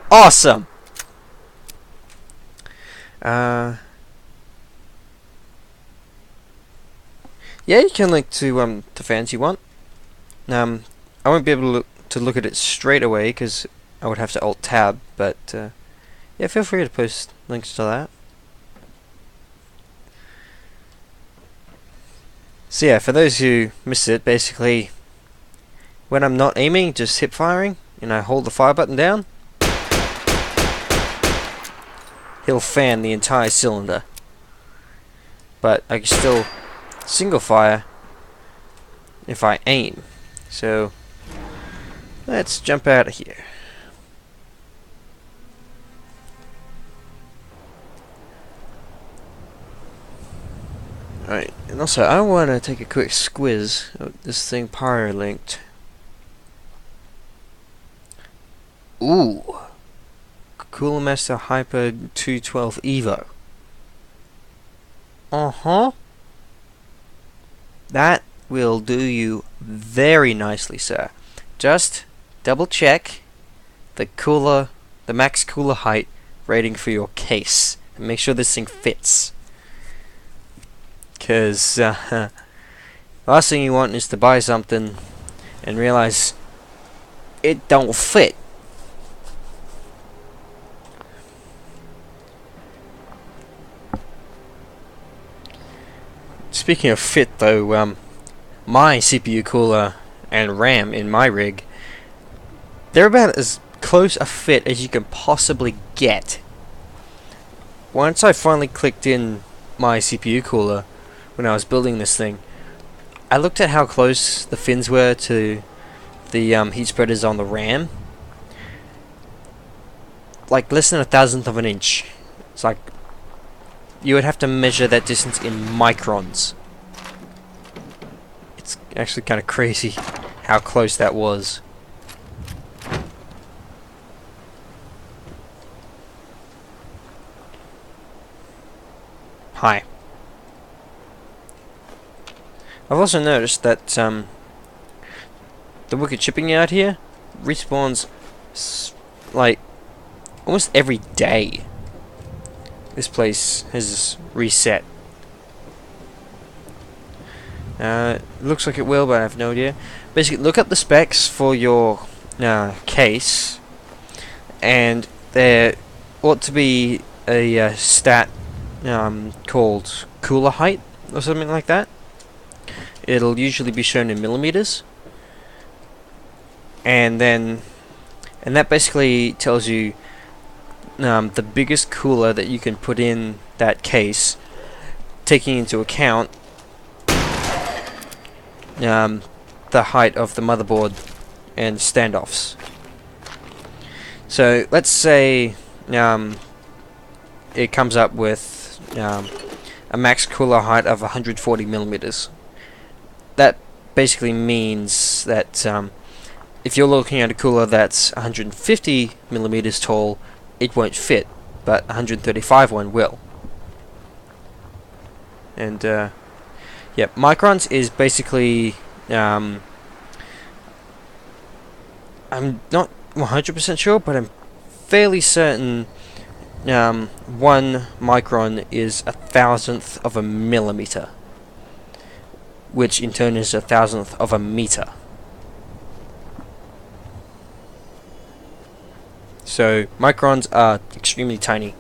Awesome! Yeah, you can link to fans you want. I won't be able to look at it straight away because I would have to Alt Tab, but yeah, feel free to post links to that. So yeah, for those who missed it, basically, when I'm not aiming, just hip firing, and I hold the fire button down, he'll fan the entire cylinder. But I can still single fire if I aim. So let's jump out of here. Alright, and also I want to take a quick squiz of this thing power linked. Ooh, Cooler Master Hyper 212 Evo. That will do you very nicely, sir. Just double check the max cooler height rating for your case and make sure this thing fits. Because last thing you want is to buy something and realize it don't fit. Speaking of fit though, my CPU cooler and RAM in my rig, they're about as close a fit as you can possibly get. Once I finally clicked in my CPU cooler when I was building this thing, I looked at how close the fins were to the heat spreaders on the RAM. Like less than 1,000th of an inch. It's like you would have to measure that distance in microns. It's actually kind of crazy how close that was. Hi. I've also noticed that the Wicked Shipping Yard here respawns like almost every day. This place has reset. Looks like it will, but I have no idea. Basically, look up the specs for your case, and there ought to be a stat called cooler height or something like that. It'll usually be shown in millimeters, and that basically tells you the biggest cooler that you can put in that case, taking into account the height of the motherboard and standoffs. So let's say it comes up with a max cooler height of 140 millimeters. That basically means that if you're looking at a cooler that's 150 millimeters tall, it won't fit, but 135 one will. And yeah, microns is basically I'm not 100% sure, but I'm fairly certain 1 micron is 1,000th of a millimeter, which in turn is 1,000th of a meter. So microns are extremely tiny,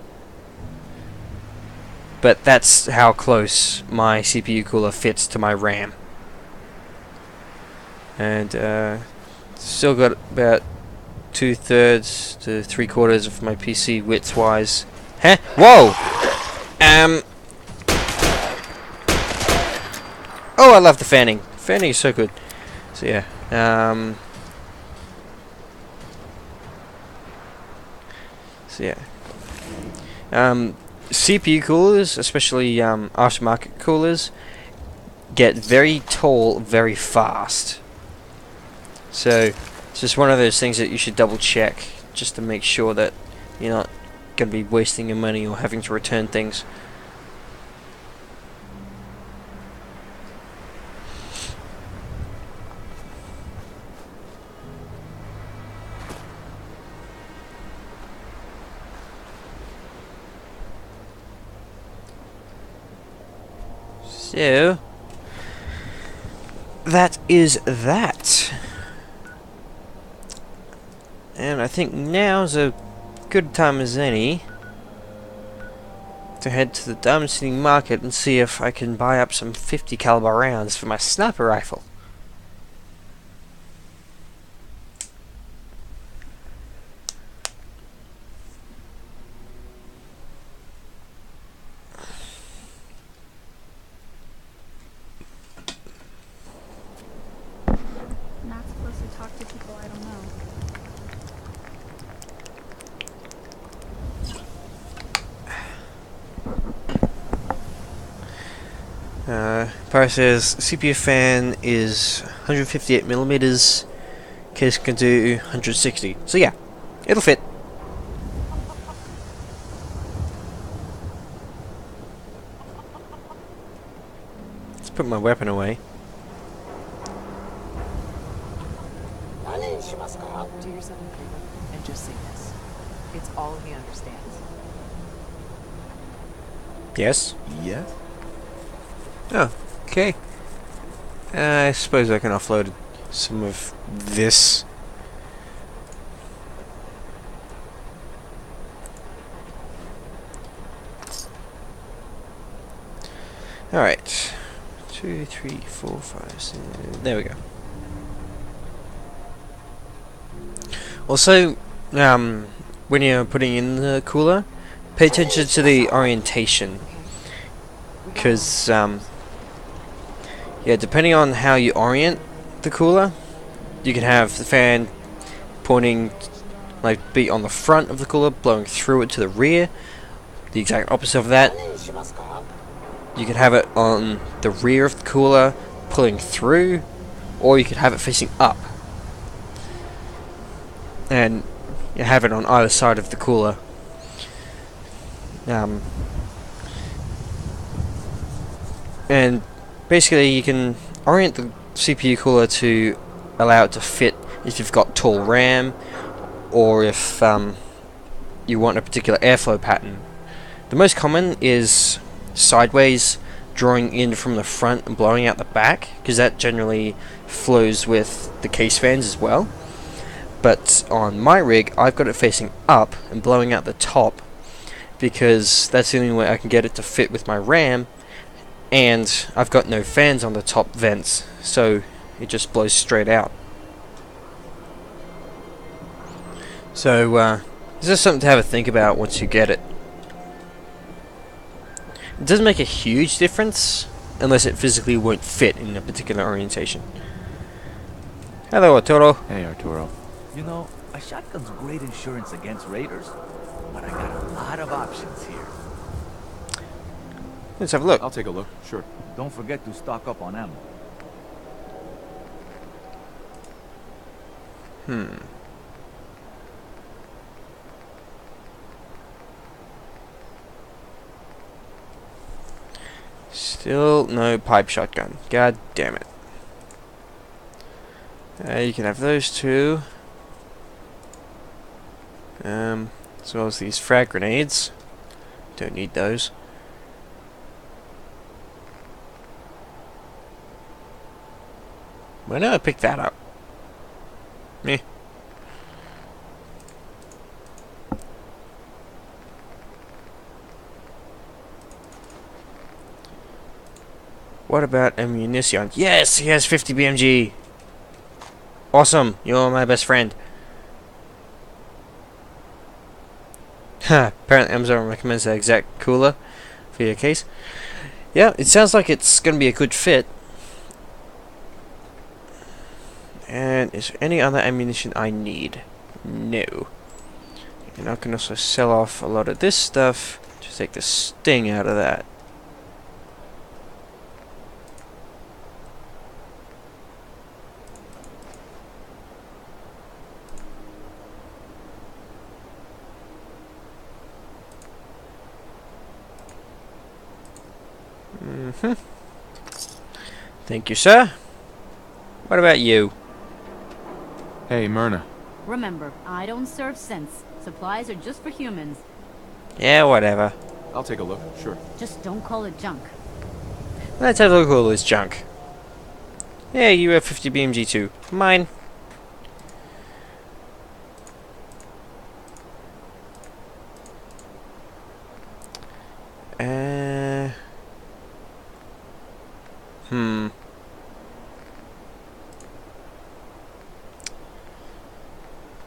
but that's how close my CPU cooler fits to my RAM. And still got about 2/3 to 3/4 of my PC width wise. Huh? Whoa! Oh, I love the fanning. Fanning is so good. So yeah. So yeah. CPU coolers, especially aftermarket coolers, get very tall very fast. So it's just one of those things that you should double check just to make sure that you're not going to be wasting your money or having to return things. So that is that. And I think now's a good time as any to head to the Diamond City Market and see if I can buy up some 50 caliber rounds for my sniper rifle. Not supposed to talk to people I don't know. Price says CPU fan is 158 millimeters, case can do 160. So yeah, it'll fit. Let's put my weapon away. Do yourself a favor and just say this. It's all he understands. Yes? Yes? Oh, okay. I suppose I can offload some of this. Alright. 2, 3, 4, 5, 6. There we go. Also, when you're putting in the cooler, pay attention to the orientation. Because, yeah, depending on how you orient the cooler, you can have the fan pointing, like, be on the front of the cooler, blowing through it to the rear. The exact opposite of that. You can have it on the rear of the cooler, pulling through, or you could have it facing up. And you have it on either side of the cooler. And basically you can orient the CPU cooler to allow it to fit if you've got tall RAM, or if you want a particular airflow pattern. The most common is sideways, drawing in from the front and blowing out the back, because that generally flows with the case fans as well. But on my rig, I've got it facing up and blowing out the top, because that's the only way I can get it to fit with my RAM, and I've got no fans on the top vents, so it just blows straight out. So this is something to have a think about once you get it. It doesn't make a huge difference unless it physically won't fit in a particular orientation. Hello, Arturo. Hey, Arturo. You know, a shotgun's great insurance against raiders, but I got a lot of options here. Let's have a look. I'll take a look, sure. Don't forget to stock up on ammo. Still no pipe shotgun. God damn it. You can have those two. As well as these frag grenades. Don't need those. Why not I pick that up? Meh. What about ammunition? Yes, he has 50 BMG. Awesome, you're my best friend. Apparently Amazon recommends that exact cooler for your case. Yeah, it sounds like it's going to be a good fit. And is there any other ammunition I need? No. And I can also sell off a lot of this stuff to take the sting out of that. Mm-hmm. Thank you, sir. What about you? Hey, Myrna. Remember, I don't serve synths. Supplies are just for humans. Yeah, whatever. I'll take a look, sure. Just don't call it junk. Let's have a look at all this junk. Yeah, you have 50 BMG too. Mine.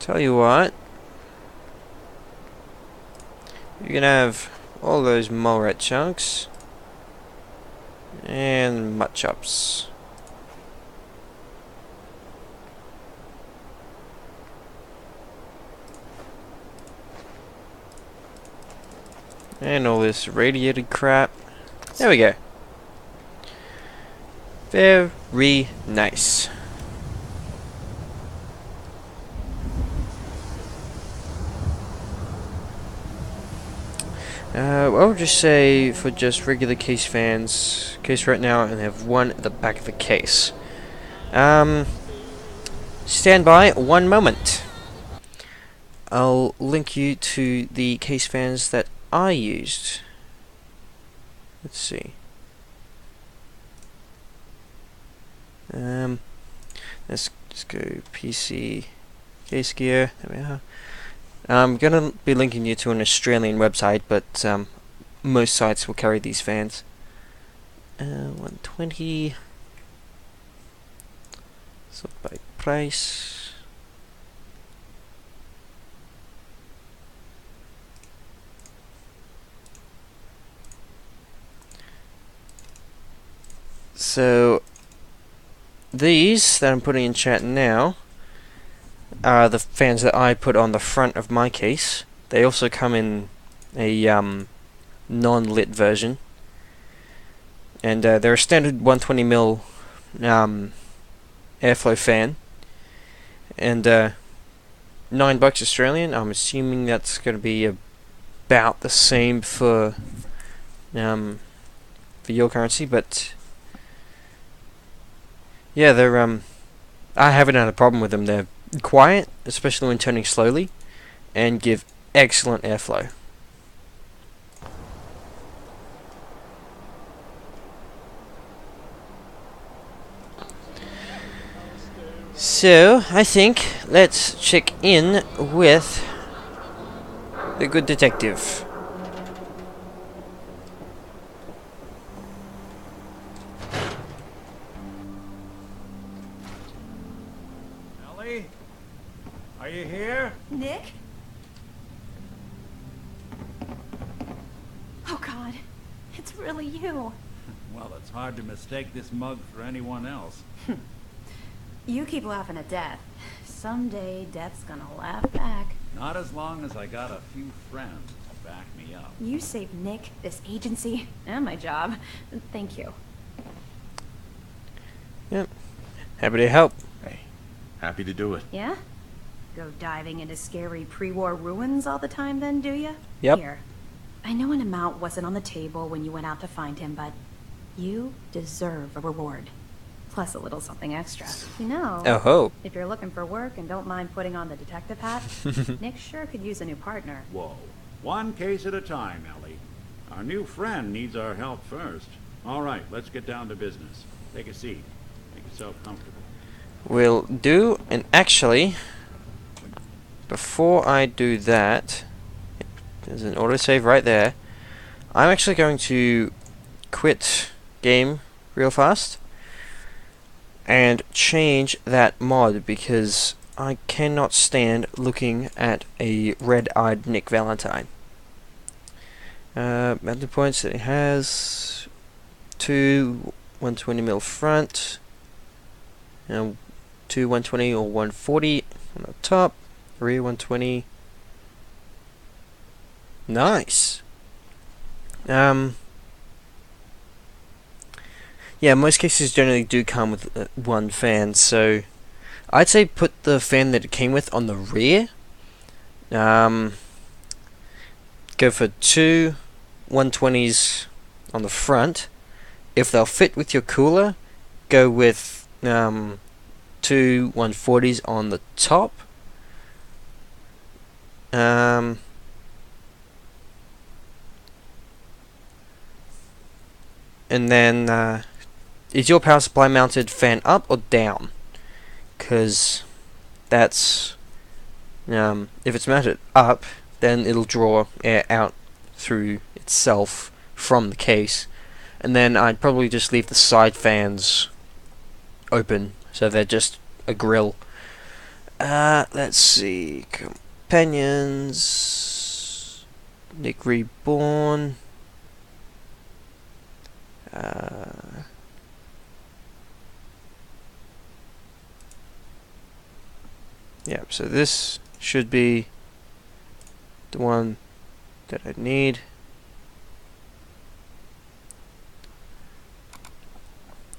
Tell you what. You can have all those mole rat chunks. And mutt chops. And all this radiated crap. There we go. Very nice. I'll just say for just regular case fans, case right now, and have one at the back of the case. Stand by 1 moment. I'll link you to the case fans that I used. Let's see. Let's just go PC case gear. There we are. I'm gonna be linking you to an Australian website, but most sites will carry these fans. 120. Sort by price. So these that I'm putting in chat now are the fans that I put on the front of my case. They also come in a non-lit version, and they're a standard 120mm airflow fan, and $9 Australian. I'm assuming that's going to be about the same for your currency, but yeah, they're I haven't had a problem with them. They're quiet, especially when turning slowly, and give excellent airflow. So, I think let's check in with the good detective. Ellie? Are you here? Nick? Oh God, it's really you. Well, it's hard to mistake this mug for anyone else. You keep laughing at Death. Someday, Death's gonna laugh back. Not as long as I got a few friends to back me up. You saved Nick, this agency, and my job. Thank you. Yep. Happy to help. Hey, happy to do it. Yeah? Go diving into scary pre-war ruins all the time then, do ya? Yep. Here. I know an amount wasn't on the table when you went out to find him, but you deserve a reward. Plus a little something extra. You know, Oh-ho. if you're looking for work and don't mind putting on the detective hat, Nick sure could use a new partner. Whoa. One case at a time, Ellie. Our new friend needs our help first. All right, let's get down to business. Take a seat. Make yourself comfortable. Will do, and actually, before I do that, there's an autosave right there. I'm actually going to quit game real fast and change that mod because I cannot stand looking at a red-eyed Nick Valentine. Mounted points that it has, 2 120mm front, and 2 120 or 140 on the top, rear 120. Nice. Yeah, most cases generally do come with one fan, so I'd say put the fan that it came with on the rear. Go for 2 120s on the front, if they'll fit with your cooler, go with two 140s on the top. And then, is your power supply mounted fan up or down? Because that's, if it's mounted up, then it'll draw air out through itself from the case. And then I'd probably just leave the side fans open, so they're just a grill. Let's see, companions, Nick Reborn. Yeah, so this should be the one that I need.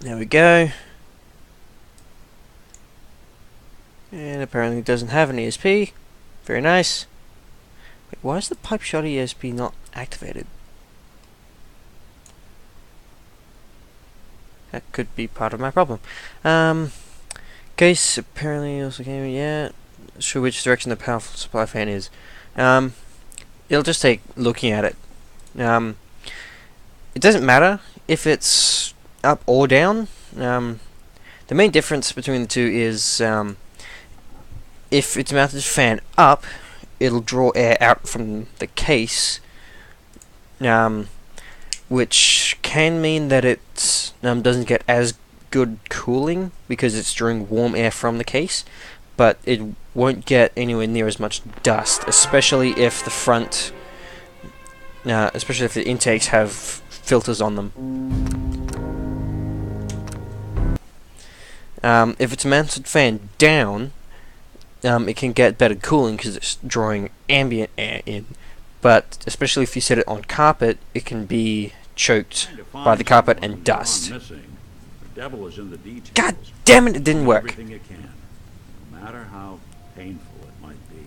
There we go. And apparently it doesn't have an ESP. Very nice. Wait, why is the pipe shot ESP not activated? That could be part of my problem. Case apparently also came in, yeah. Not sure which direction the power supply fan is. It'll just take looking at it. It doesn't matter if it's up or down. The main difference between the two is if it's mounted fan up, it'll draw air out from the case, which can mean that it doesn't get as good cooling because it's drawing warm air from the case, but it won't get anywhere near as much dust, especially if the front, especially if the intakes have filters on them. If it's mounted fan down, it can get better cooling because it's drawing ambient air in, but especially if you set it on carpet, it can be choked by the carpet and dust. God damn it, it didn't work. No matter how painful it might be.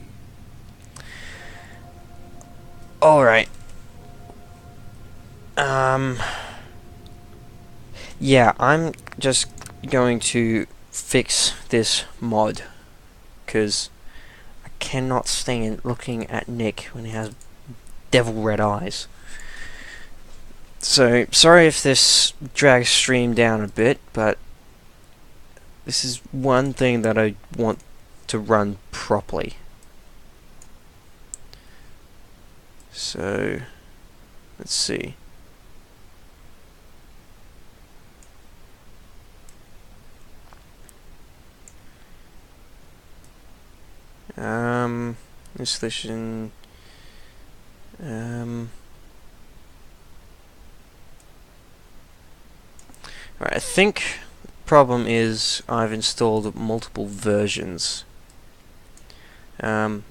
Alright. Yeah, I'm just going to fix this mod because I cannot stand looking at Nick when he has devil red eyes. So, sorry if this drags stream down a bit, but this is one thing that I want to run properly. So, let's see. Installation. Alright, I think the problem is I've installed multiple versions. So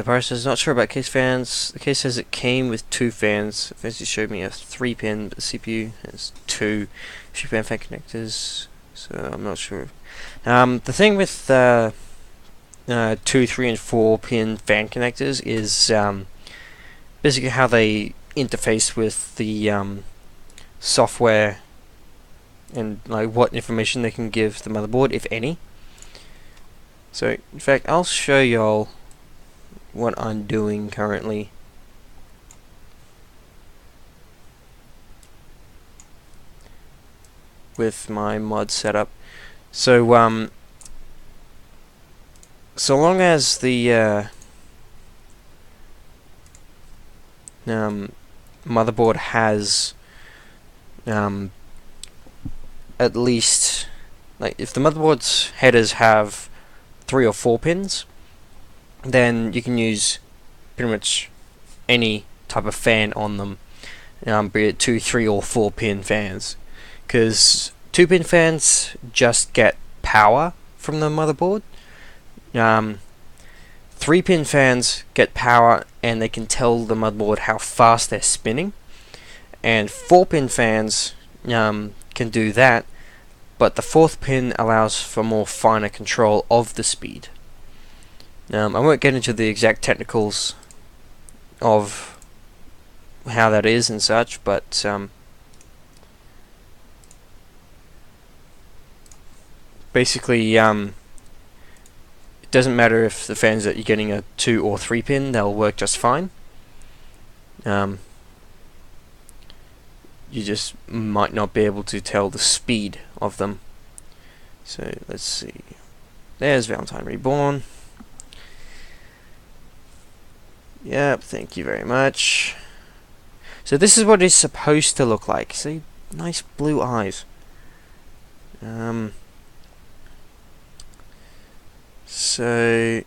Paris is not sure about case fans. The case says it came with 2 fans. It basically showed me a 3-pin, but the CPU has 2 3-pin fan connectors. So I'm not sure. The thing with 2, 3, and 4-pin fan connectors is basically how they interface with the software and like what information they can give the motherboard, if any. So in fact, I'll show y'all what I'm doing currently. With my mod setup. So so long as the motherboard has at least, like, if the motherboard's headers have 3 or 4 pins, then you can use pretty much any type of fan on them, be it 2, 3, or 4 pin fans, because 2-pin fans just get power from the motherboard. 3-pin fans get power and they can tell the motherboard how fast they're spinning, and 4-pin fans can do that, but the 4th pin allows for more finer control of the speed. I won't get into the exact technicals of how that is and such, but basically it doesn't matter if the fans that you're getting are 2 or 3 pin, they'll work just fine. You just might not be able to tell the speed of them. So let's see. There's Valentine Reborn. Yep, thank you very much. So this is what it's supposed to look like. See, nice blue eyes. So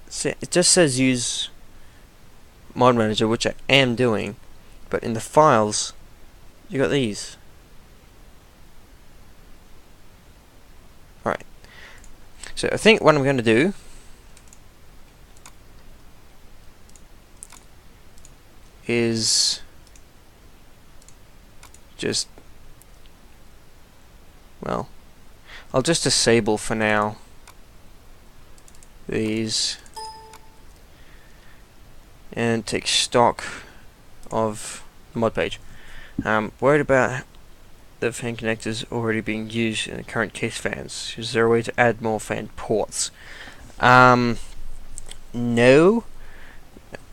see, it just says use mod manager, which I am doing, but in the files you got these. Alright, so I think what I'm going to do is just, well, I'll just disable for now these and take stock of the mod page. Worried about the fan connectors already being used in the current case fans. Is there a way to add more fan ports? No.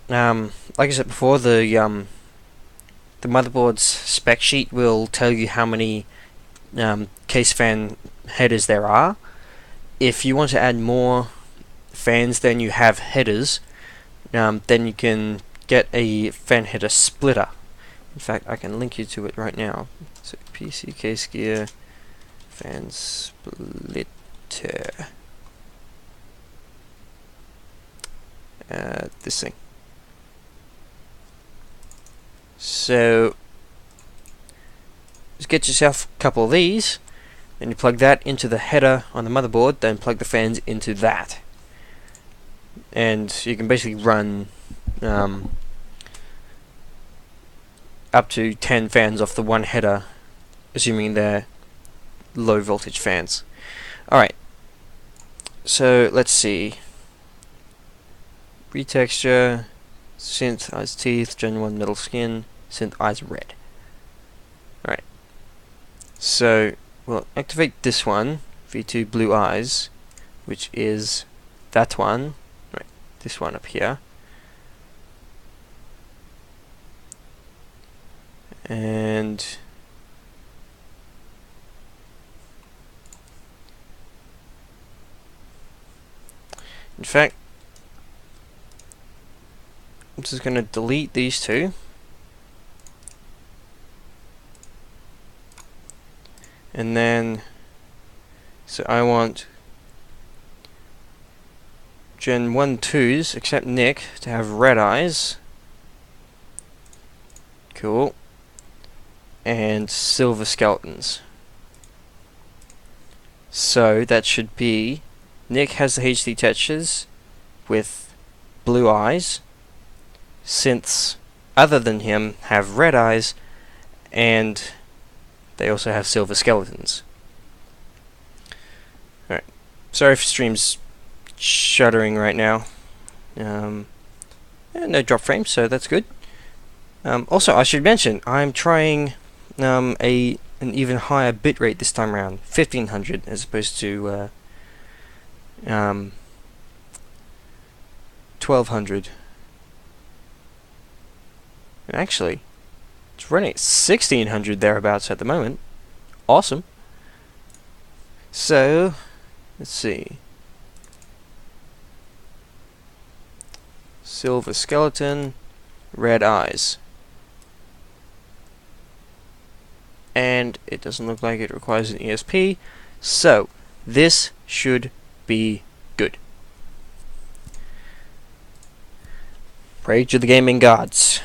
Like I said before, the motherboard's spec sheet will tell you how many case fan headers there are. If you want to add more fans than you have headers, then you can get a fan header splitter. In fact, I can link you to it right now. So PC case gear fan splitter. This thing. So just get yourself a couple of these, then you plug that into the header on the motherboard, then plug the fans into that, and you can basically run up to 10 fans off the one header, assuming they're low voltage fans. Alright, so let's see. Retexture, Synth eyes teeth, Gen 1 metal skin, Synth eyes red. Alright, so we'll activate this one, V2 blue eyes, which is that one, right, this one up here. And in fact, I'm just going to delete these two. And then, so I want Gen 1 2s, except Nick, to have red eyes. Cool. And silver skeletons. So that should be, Nick has the HD textures with blue eyes. Synths other than him have red eyes, and they also have silver skeletons. Alright, sorry if stream's shuddering right now. No drop frames, so that's good. Also, I should mention, I'm trying an even higher bitrate this time around, 1500 as opposed to 1200. Actually, it's running at 1600 thereabouts at the moment. Awesome. So, let's see. Silver skeleton, red eyes. And it doesn't look like it requires an ESP, so this should be good. Pray to the gaming gods.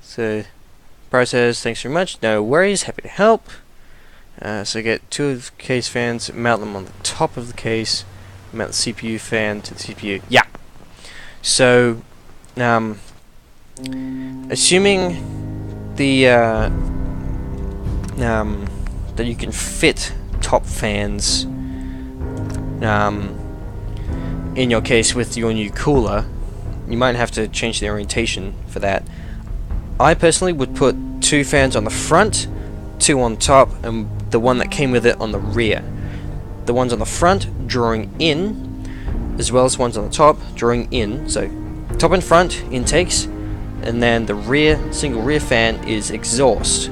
So process, thanks very much, no worries, happy to help. So get 2 of the case fans, mount them on the top of the case, mount the CPU fan to the CPU. Yeah. So assuming the that you can fit top fans in your case with your new cooler, you might have to change the orientation for that. I personally would put 2 fans on the front, 2 on top, and the one that came with it on the rear. The ones on the front drawing in, as well as ones on the top drawing in. So top and front intakes, and then the rear single rear fan is exhaust.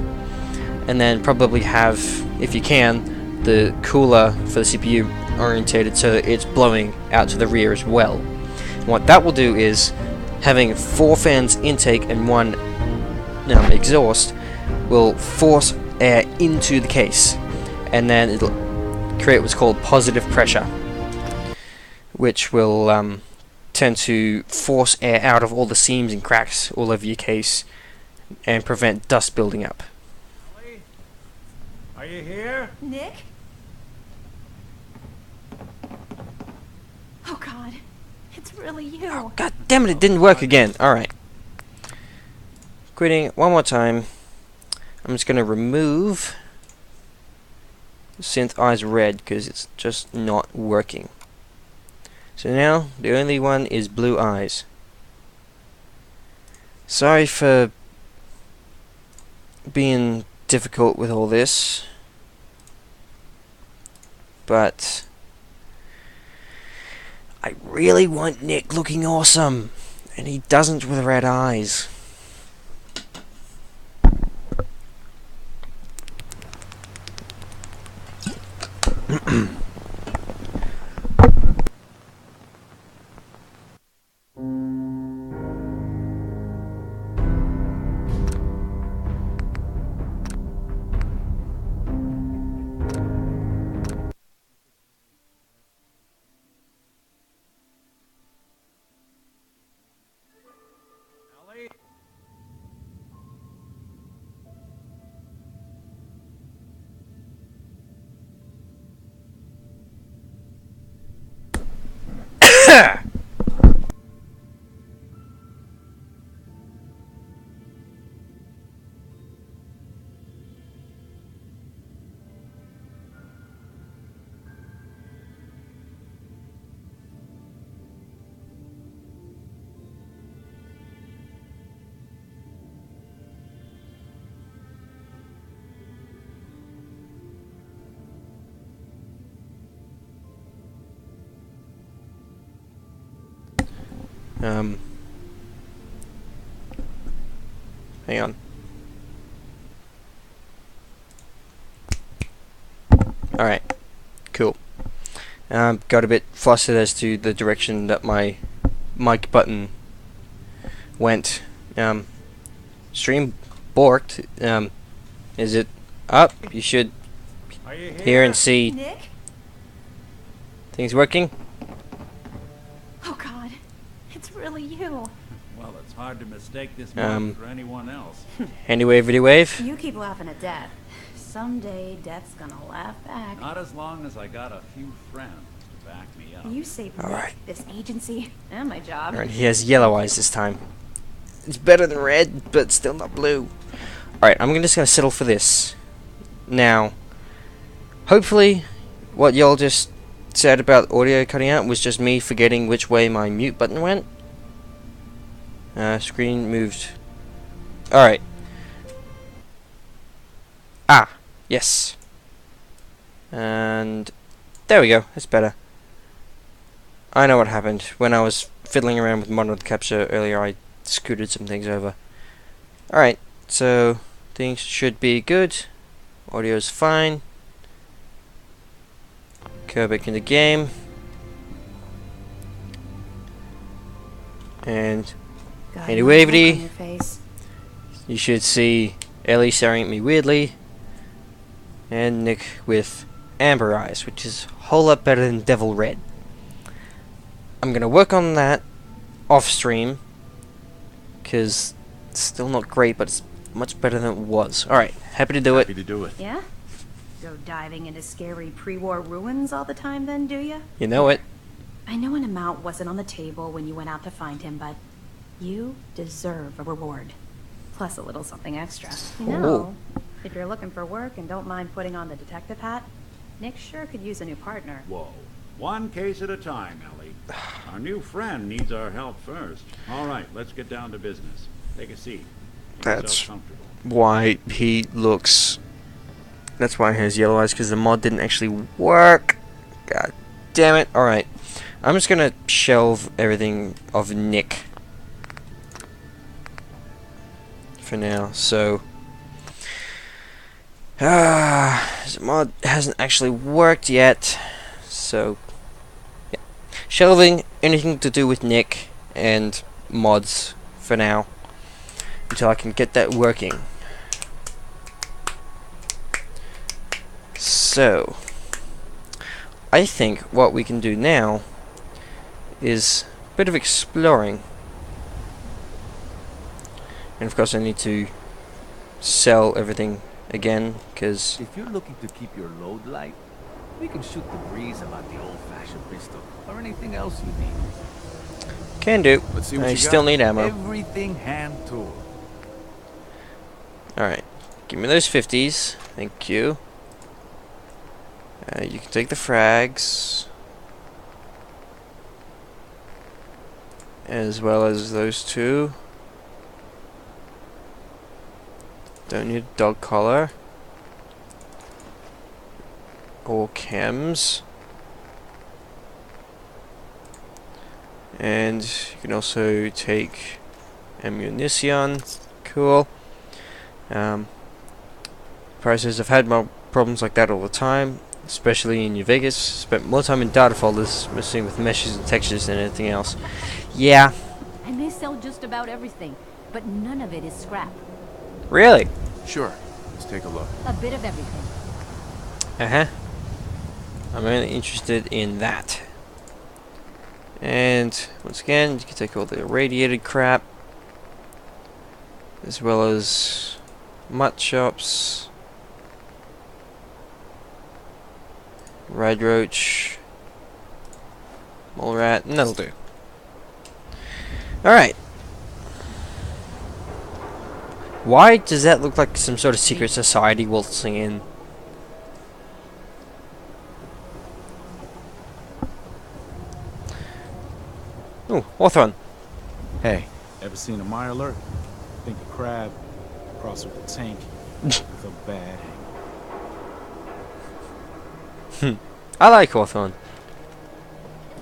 And then probably have, if you can, the cooler for the CPU orientated so that it's blowing out to the rear as well. And what that will do is having 4 fans intake and 1 exhaust will force air into the case, and then it'll create what's called positive pressure, which will tend to force air out of all the seams and cracks all over your case and prevent dust building up. Ellie? Are you here? Nick? Oh god, it's really you. Oh, god damn it, it didn't work again. Alright. Quitting one more time. I'm just going to remove Synth Eyes Red because it's just not working. So now the only one is Blue Eyes. Sorry for being difficult with all this, but I really want Nick looking awesome, and he doesn't with red eyes. Ellie? Hang on. Alright, cool. Got a bit flustered as to the direction that my mic button went. Stream borked. Is it up? You should Are you hear and see Nick? things working. Oh god, it's really you. Well, it's hard to mistake this man for anyone else. Handy wave, video wave. You keep laughing at death. Someday death's gonna laugh back. Not as long as I got a few friends to back me up. You saved All Nick, right. this agency, and my job. Alright, he has yellow eyes this time. It's better than red, but still not blue. Alright, I'm just gonna settle for this. Now, hopefully, what y'all just said about audio cutting out was just me forgetting which way my mute button went. Screen moved. Alright. Ah, yes. And there we go, that's better. I know what happened. When I was fiddling around with monitor capture earlier, I scooted some things over. Alright, so things should be good. Audio's fine. Go back in the game. And God, handy no look on wavity. your face. You should see Ellie staring at me weirdly. And Nick with amber eyes, which is a whole lot better than devil red. I'm gonna work on that off stream, because it's still not great, but it's much better than it was. Alright, happy to do it. Happy to do it. Yeah? Go diving into scary pre-war ruins all the time then, do ya? You know it. I know an amount wasn't on the table when you went out to find him, but you deserve a reward. Plus a little something extra. You know, if you're looking for work and don't mind putting on the detective hat, Nick sure could use a new partner. Whoa. One case at a time, Ellie. Our new friend needs our help first. All right, let's get down to business. Take a seat. Make That's yourself comfortable. why he looks... That's why he has yellow eyes, because the mod didn't actually work. God damn it. Alright. I'm just gonna shelve everything of Nick for now, so... the mod hasn't actually worked yet, so... yeah. Shelving anything to do with Nick and mods for now, until I can get that working. So, I think what we can do now is a bit of exploring. And of course I need to sell everything again, because... If you're looking to keep your load light, we can shoot the breeze about the old-fashioned pistol, or anything else you need. Can do. Let's see what I you still got. need ammo. Everything hand tool. Alright. Give me those 50s. Thank you. You can take the frags. As well as those two. Don't need a dog collar. Or chems. And you can also take ammunition. Cool. Prices, I've had more problems like that all the time, especially in New Vegas. Spent more time in data folders messing with meshes and textures than anything else. Yeah. And they sell just about everything, but none of it is scrap. Really? Sure. Let's take a look. A bit of everything. Uh-huh. I'm only interested in that. And once again, you can take all the irradiated crap, as well as mutt chops, red roach, mole rat, and that'll do. Alright. Why does that look like some sort of secret society waltzing in? Ooh, Hawthorne. Hey, ever seen a Meyer alert? Think a crab, cross with a tank, with a bad hang. I like Hawthorne.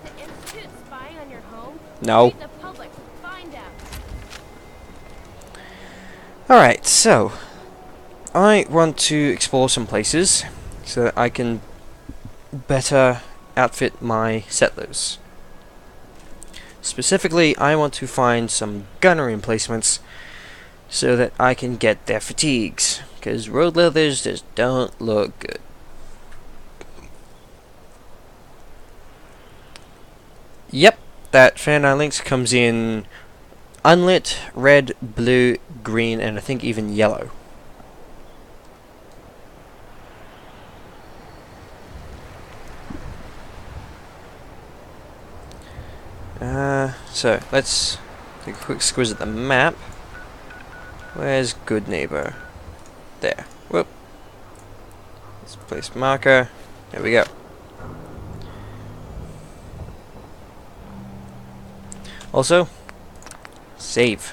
Is the Institute spying on your home? No. Read the public. Find out. Alright, so I want to explore some places so that I can better outfit my settlers. Specifically, I want to find some gunner emplacements so that I can get their fatigues, because road leathers just don't look good. Yep, that Fan Eye Lynx comes in unlit, red, blue, green, and I think even yellow. So let's take a quick squiz at the map. Where's good neighbor? There. Whoop. Let's place marker. There we go. Also, save.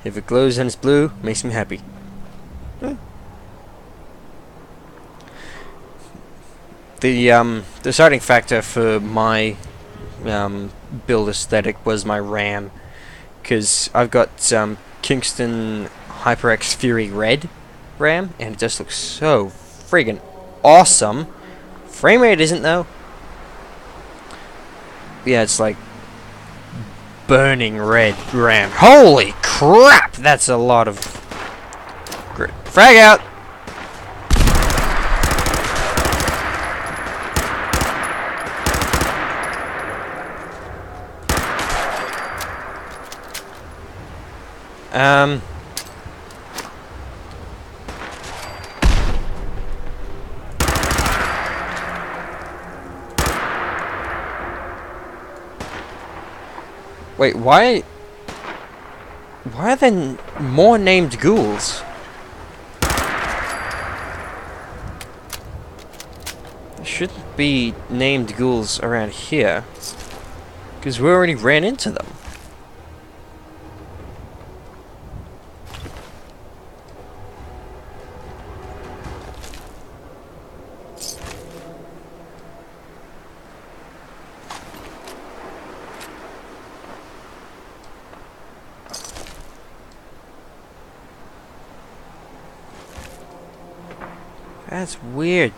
If it glows and it's blue, makes me happy. The deciding factor for my build aesthetic was my RAM, because I've got Kingston HyperX Fury Red RAM, and it just looks so friggin' awesome. Frame rate isn't though. Yeah, it's like burning red RAM. Holy crap! That's a lot of grit. Frag out! Wait, why are there more named ghouls? There shouldn't be named ghouls around here, because we already ran into them. That's weird.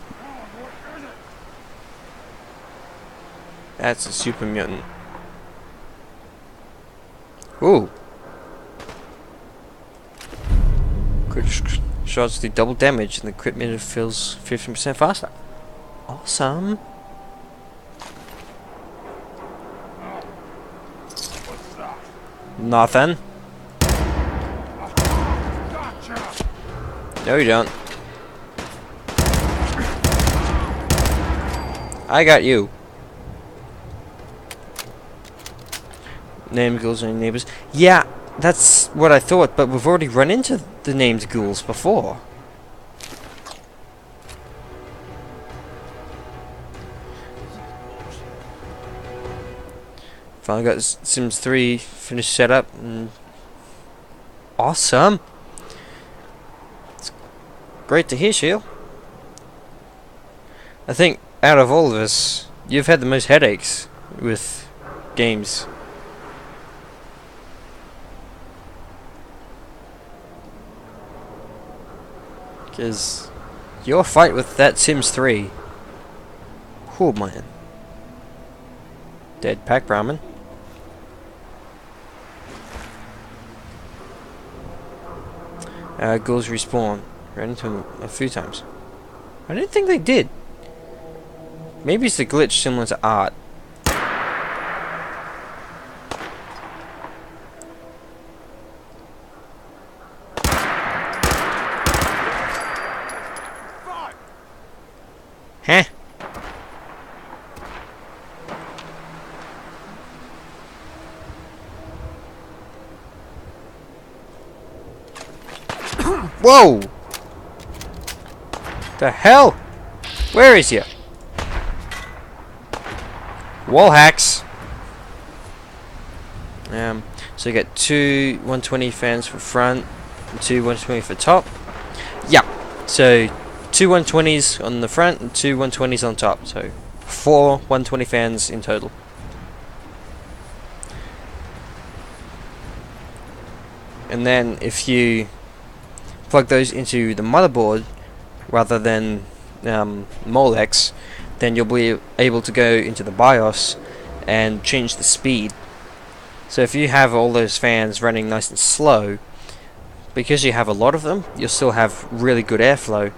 That's a super mutant. Ooh. Crit shots do double damage and the crit meter fills 15% faster. Awesome. Nothing. No, you don't. I got you. Named ghouls and neighbors. Yeah, that's what I thought, but we've already run into the named ghouls before. Finally got Sims 3 finished setup. Awesome. It's great to hear, Shield. I think out of all of us, you've had the most headaches with games. Because your fight with that Sims 3. Oh man. Dead pack Brahmin. Ghouls respawn. Ran into him a few times. I didn't think they did. Maybe it's a glitch similar to art. Huh? Whoa! The hell? Where is you? Wall hacks. So you get two 120 fans for front, and two 120 for top. Yeah. So 2 120s on the front and 2 120s on top. So 4 120 fans in total. And then if you plug those into the motherboard rather than Molex, then you'll be able to go into the BIOS and change the speed. So if you have all those fans running nice and slow, because you have a lot of them, you'll still have really good airflow,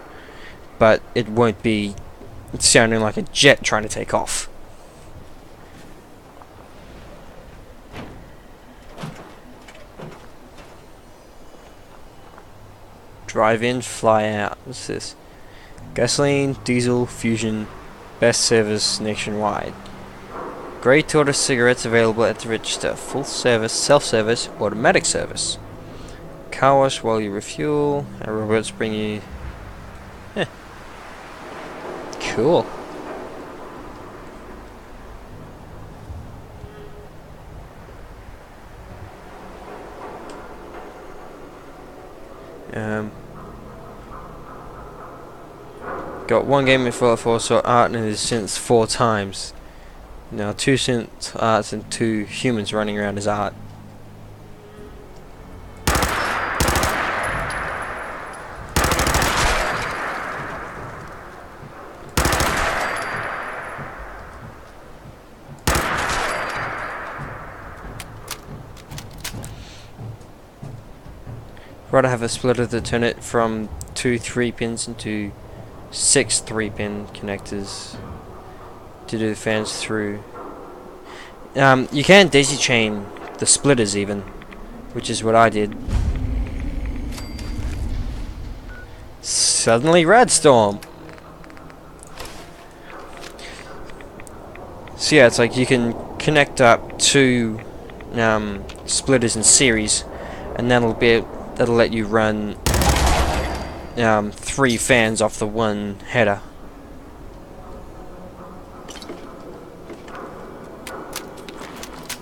but it won't be sounding like a jet trying to take off. Drive in, fly out. What's this? Gasoline, diesel, fusion, best service nationwide. Grey Tortoise cigarettes available at the register. Full service, self-service, automatic service. Car wash while you refuel. And robots bring you... Cool. Got one game in 4 so art and his synths 4 times. Now 2 synth arts and 2 humans running around as art. Rather have a splitter to turn it from 2 3-pins into 6 3-pin connectors to do the fans through. You can daisy chain the splitters even, which is what I did. Suddenly Radstorm! So yeah, it's like you can connect up 2 splitters in series, and that'll let you run 3 fans off the one header.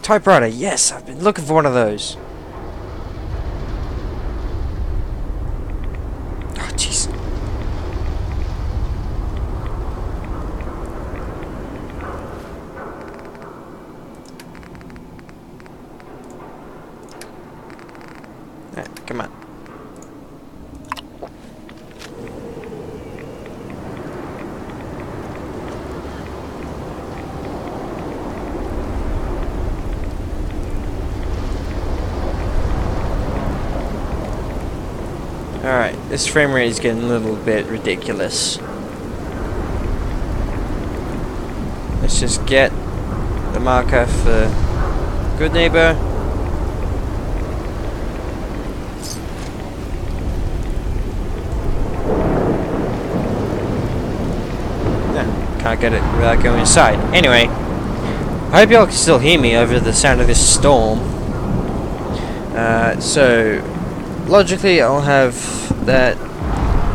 Typewriter, yes, I've been looking for one of those. Oh, jeez. Come on. Alright, this frame rate is getting a little bit ridiculous. Let's just get the marker for good neighbor. Can't get it without going inside. Anyway, I hope y'all can still hear me over the sound of this storm. So, logically, I'll have that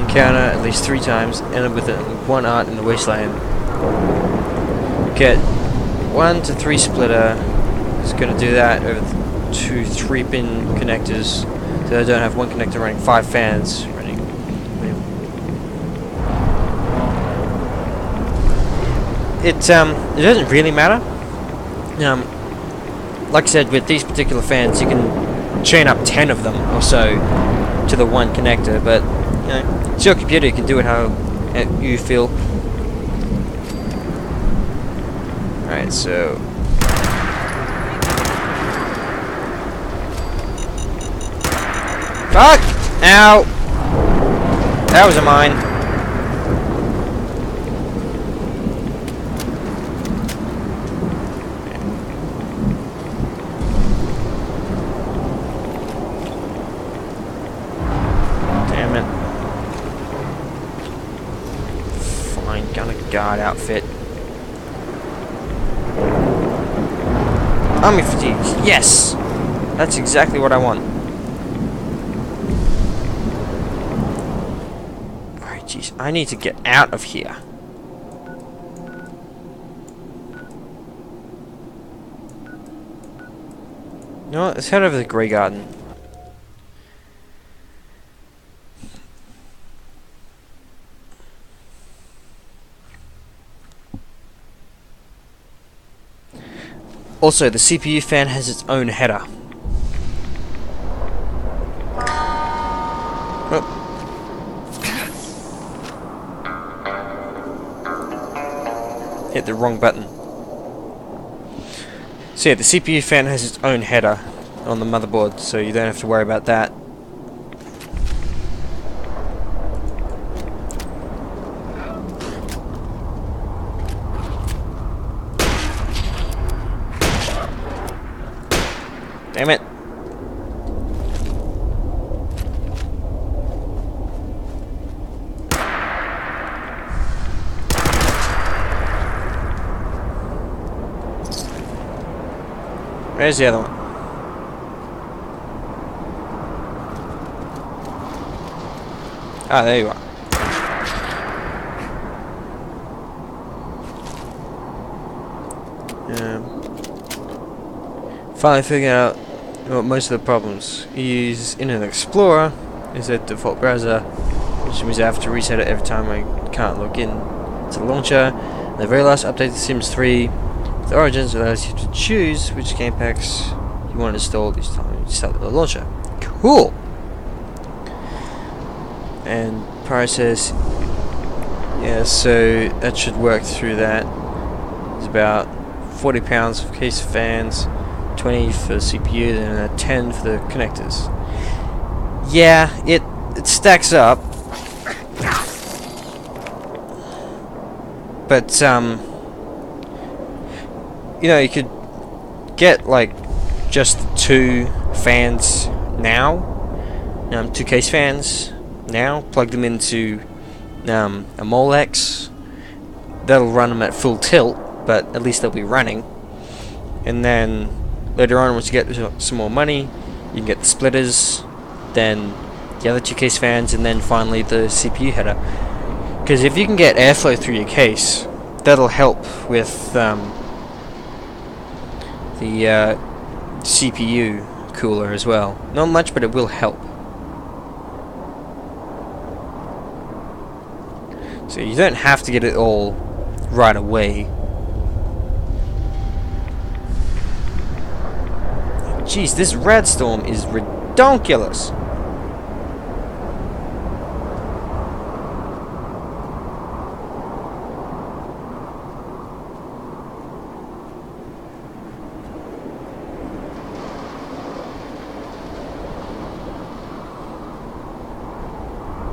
encounter at least 3 times, end up with one art in the wasteland. Get 1 to 3 splitter. It's going to do that over 2 3-pin connectors, so I don't have one connector running 5 fans. It doesn't really matter. Like I said, with these particular fans, you can chain up 10 of them or so to the one connector, but you know, it's your computer. You can do it how you feel. All right, so fuck! Ow! That was a mine. Guard outfit. Army fatigue. Yes! That's exactly what I want. Alright, jeez. I need to get out of here. You know what? Let's head over to the Grey Garden. Also, the CPU fan has its own header. Oh. Hit the wrong button. So yeah, the CPU fan has its own header on the motherboard, so you don't have to worry about that. Damn it. Where's the other one? Ah, there you are. Finally figured out what most of the problems. You use Internet Explorer is a default browser, which means I have to reset it every time I can't log in to the launcher. And the very last update to Sims 3 with Origins allows you to choose which game packs you want to install each time you start the launcher. Cool! And process, yeah, so that should work through that. It's about £40 for case of fans, 20 for the CPU, and 10 for the connectors. Yeah, it stacks up. But you know, you could get like just 2 fans now, 2 case fans now, plug them into a Molex. That'll run them at full tilt, but at least they'll be running. And then later on, once you get some more money, you can get the splitters, then the other 2 case fans, and then finally the CPU header. Because if you can get airflow through your case, that'll help with the CPU cooler as well. Not much, but it will help. So you don't have to get it all right away. Jeez, this red storm is redonkulous.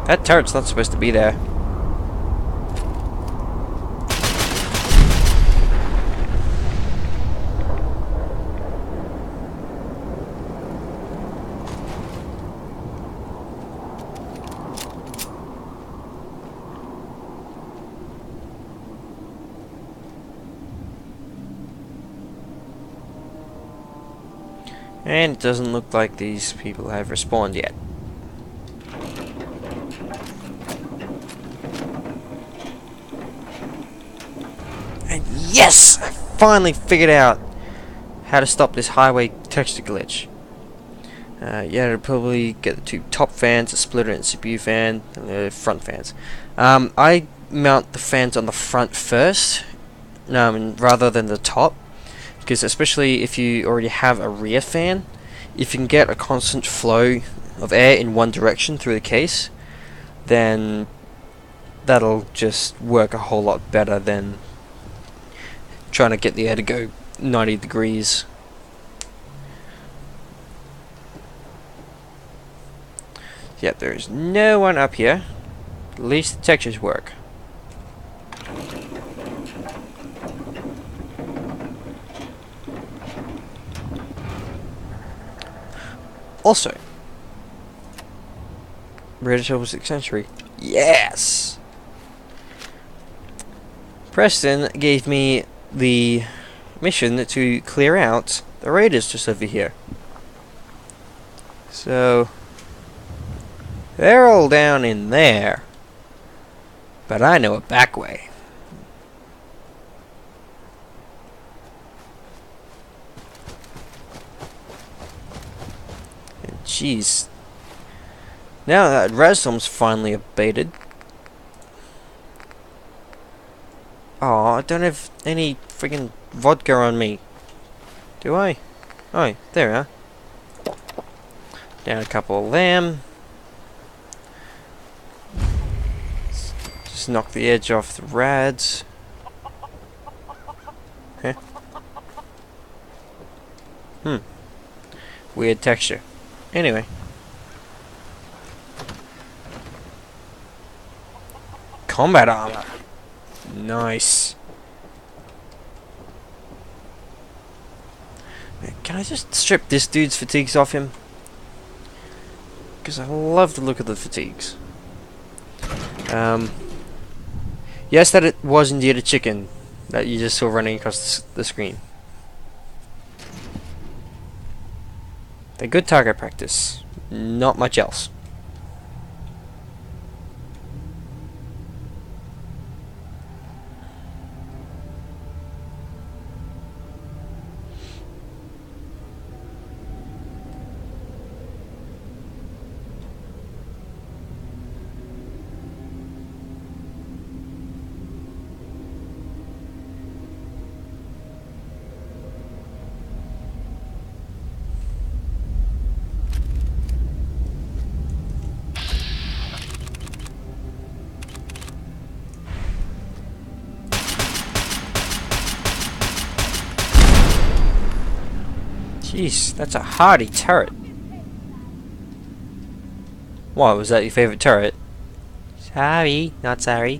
That turret's not supposed to be there. And it doesn't look like these people have respawned yet. And yes! I finally figured out how to stop this highway texture glitch. Yeah, it'll probably get the two top fans, a splitter and CPU fan, and the front fans. I mount the fans on the front first, rather than the top. Because especially if you already have a rear fan, if you can get a constant flow of air in one direction through the case, then that'll just work a whole lot better than trying to get the air to go 90 degrees. Yep, there is no one up here. At least the textures work. Also, British over 6th century. Yes! Preston gave me the mission to clear out the raiders just over here. So, they're all down in there. But I know a back way. Jeez. Now that Resdom's finally abated. Oh, I don't have any friggin' vodka on me. Do I? Oh, there we are. Down a couple of them. Just knock the edge off the rads. Huh? Weird texture. Anyway. Combat armor. Nice. Can I just strip this dude's fatigues off him? Because I love the look of the fatigues. Yes, that it was indeed a chicken that you just saw running across the screen. They're good target practice. Not much else. Jeez, that's a hardy turret. Why, was that your favorite turret? Sorry, not sorry.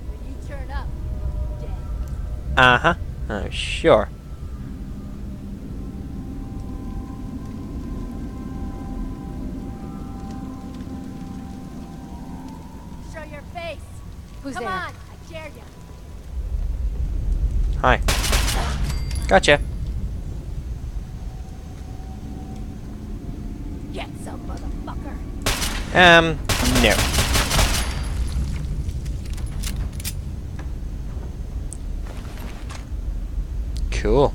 When you turn up, dead. Uh-huh. Oh, sure. Show your face. Who's Come there? on, I dare you. Hi. Gotcha. Get some, motherfucker. No. Cool.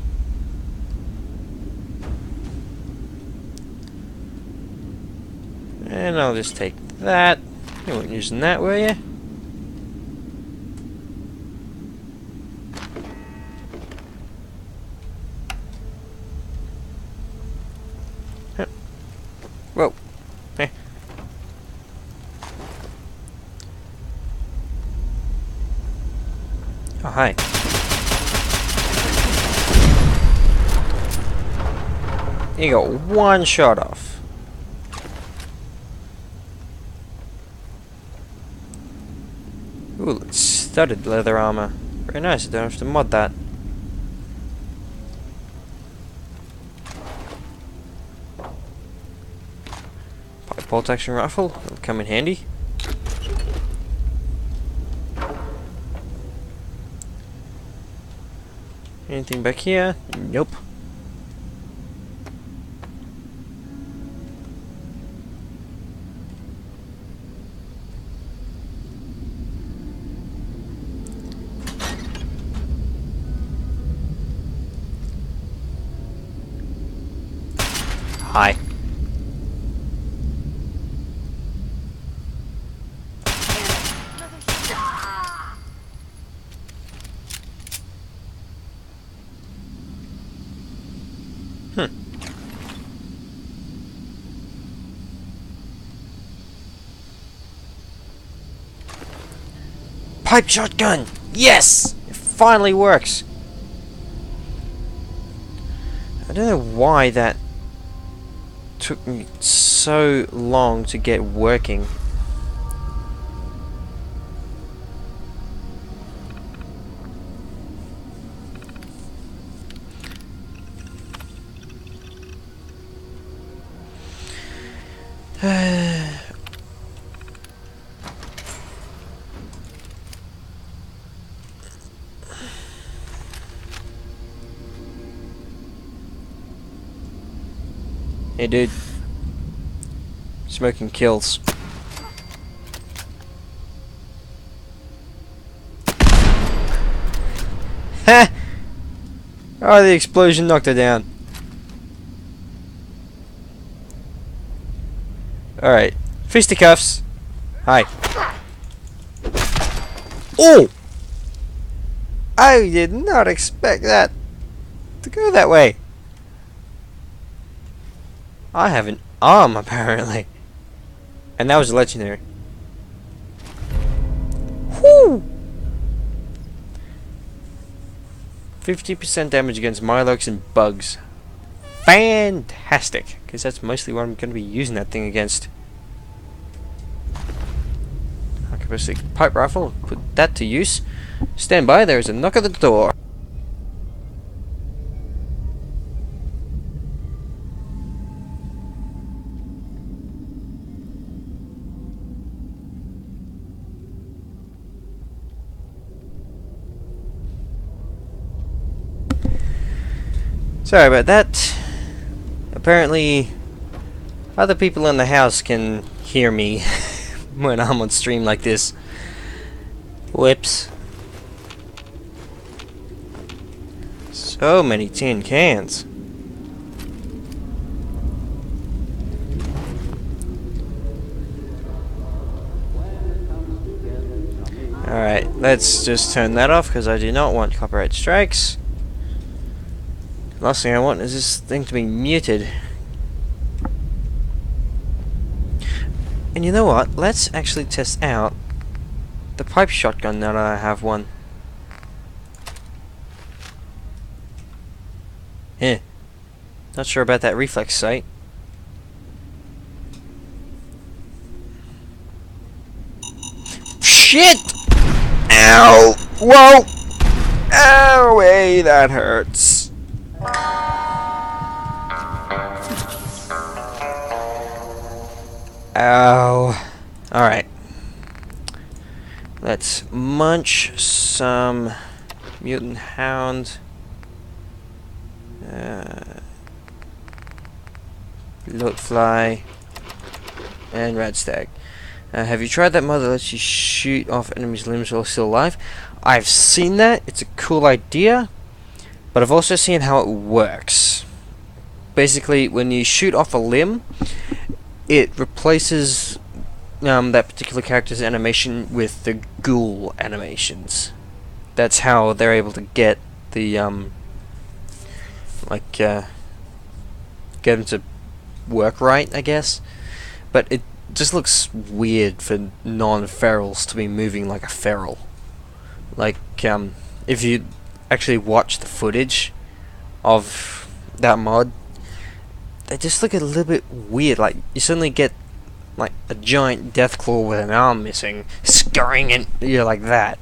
And I'll just take that. You weren't using that, were you? Whoa. Eh. Oh, hi. You got one shot off. Ooh, it's studded leather armor. Very nice, I don't have to mod that. Pipe bolt action rifle, that'll come in handy. Anything back here? Nope. Hi. Pipe shotgun! Yes! It finally works! I don't know why that took me so long to get working. Hey dude, smoking kills. Ha! Oh, the explosion knocked her down. Alright, fisticuffs. Hi. Oh! I did not expect that to go that way. I have an arm, apparently. And that was legendary. Whoo! 50% damage against Myrlocs and bugs. Fantastic! Because that's mostly what I'm going to be using that thing against. Arquebustic pipe rifle. Put that to use. Stand by, there is a knock at the door. Sorry about that. Apparently, other people in the house can hear me when I'm on stream like this. Whoops. So many tin cans. Alright, let's just turn that off because I do not want copyright strikes. Last thing I want is this thing to be muted. And you know what? Let's actually test out the pipe shotgun now that I have one. Not sure about that reflex sight. Shit! Ow! Whoa! Ow! Hey, that hurts. Ow. Alright. Let's munch some mutant hound. Bloatfly. And rat stag. Have you tried that mod that lets you shoot off enemies' limbs while still alive? I've seen that. It's a cool idea. but I've also seen how it works. Basically, when you shoot off a limb, it replaces that particular character's animation with the ghoul animations. That's how they're able to get the get them to work right, I guess. But it just looks weird for non-ferals to be moving like a feral. Like, if you actually watch the footage of that mod, they just look a little bit weird. Like, you suddenly get like a giant death claw with an arm missing, scurrying in, like that.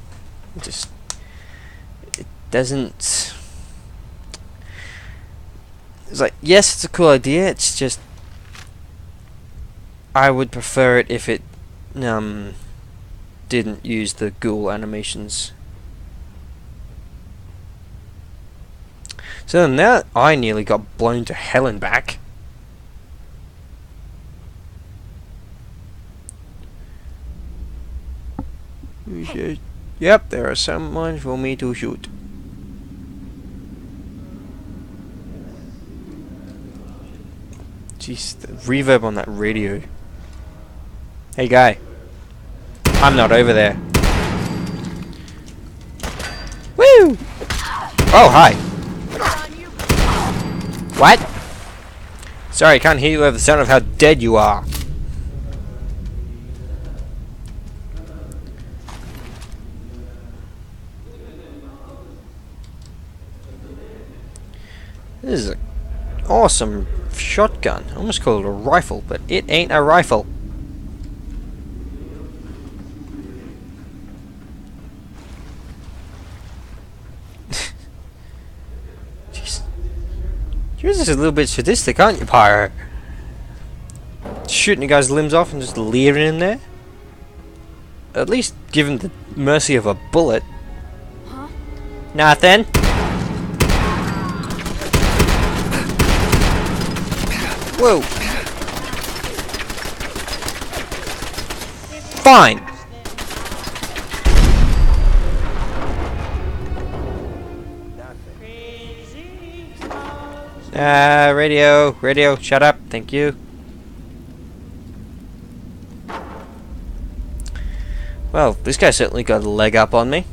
It doesn't. It's like, yes, it's a cool idea. It's just, I would prefer it if it didn't use the ghoul animations. So now I nearly got blown to hell and back. Yep, there are someone for me to shoot. Jeez, the reverb on that radio. Hey guy, I'm not over there. Woo! Oh, hi. What? Sorry, I can't hear you over the sound of how dead you are. This is an awesome shotgun. I almost call it a rifle, but it ain't a rifle. Jeez. You're just a little bit sadistic, aren't you, Pyro? Shooting a guy's limbs off and just leaving him there? At least give him the mercy of a bullet. Huh? Nothing. Whoa. Fine. Radio, shut up. Thank you. Well, this guy certainly got a leg up on me.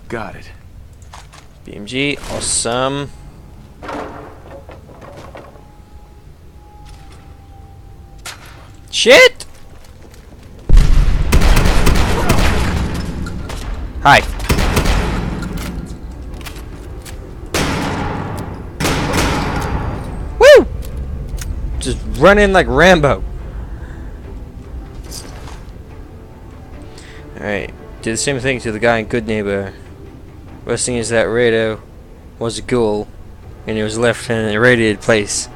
Got it. BMG, awesome. Shit! Hi. Woo! Just run in like Rambo. Alright, do the same thing to the guy in Good Neighbor. Worst thing is that radio was a ghoul, and he was left in an irradiated place,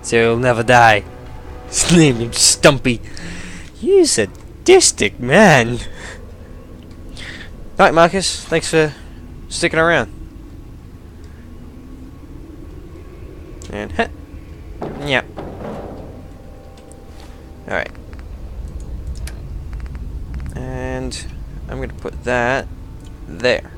so he'll never die. His name is Stumpy. You sadistic man. Alright, Marcus, thanks for sticking around. And heh. Yep. Alright. And I'm gonna put that there.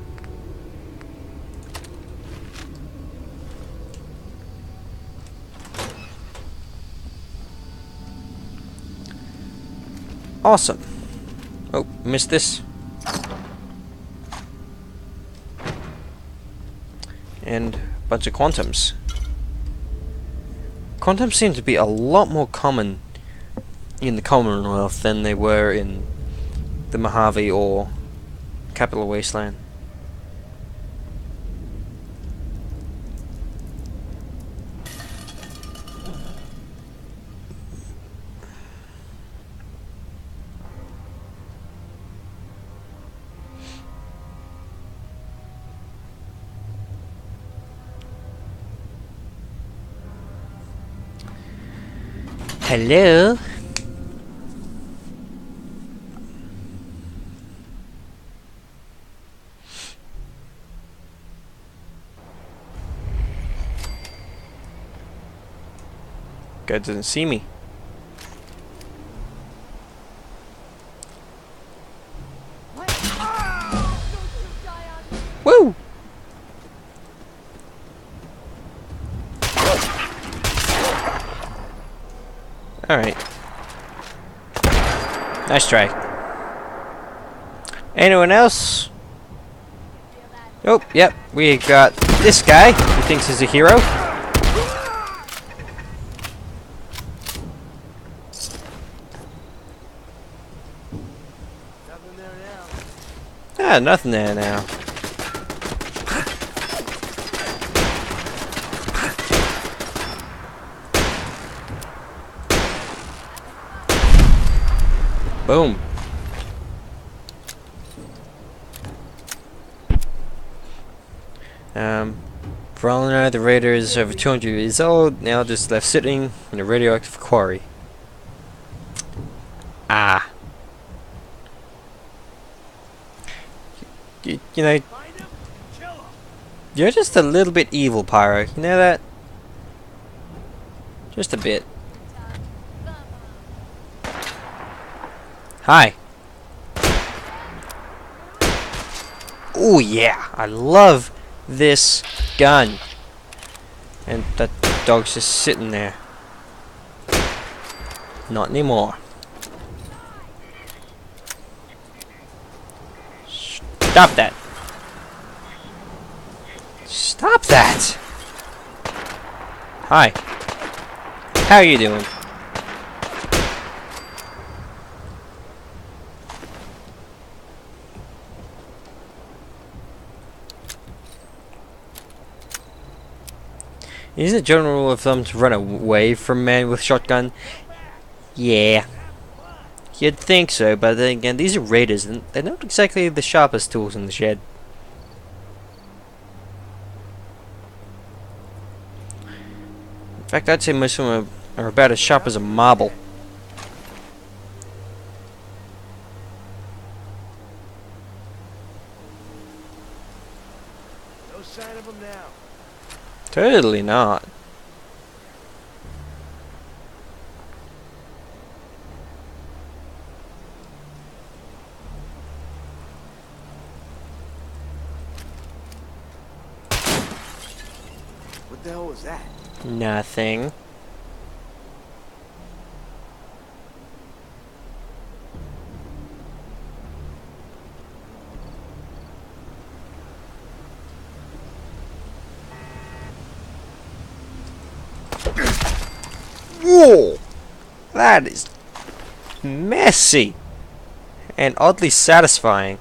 Awesome. Oh, missed this. And a bunch of quantums. Quantums seem to be a lot more common in the Commonwealth than they were in the Mojave or Capital Wasteland. Hello? guy doesn't see me. Woo! Alright. Nice try. Anyone else? Oh, yep. We got this guy who thinks he's a hero. Ah, nothing there now. Boom. For all I know, the raider is over 200 years old, now just left sitting in a radioactive quarry. Ah. You know, you're just a little bit evil, Pyro. You know that? Just a bit. Hi. Oh yeah, I love this gun. And that dog's just sitting there. Not anymore. Stop that. Stop that. Hi. How are you doing? Is it general rule of thumb to run away from men with shotgun? Yeah. You'd think so, but then again, these are raiders, and they're not exactly the sharpest tools in the shed. In fact, I'd say most of them are about as sharp as a marble. No sign of him now. Totally not. What the hell was that? Nothing. Whoa! That is messy and oddly satisfying.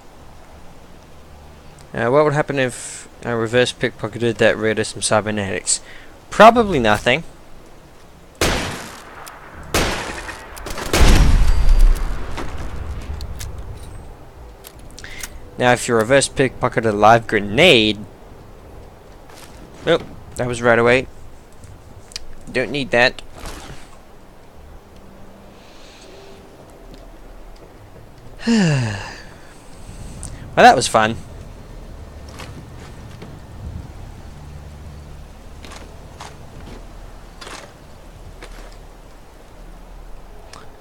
What would happen if I reverse pickpocketed that raider some cybernetics? Probably nothing. Now, if you reverse pickpocket a live grenade, oh, that was right away. Don't need that. Well, that was fun.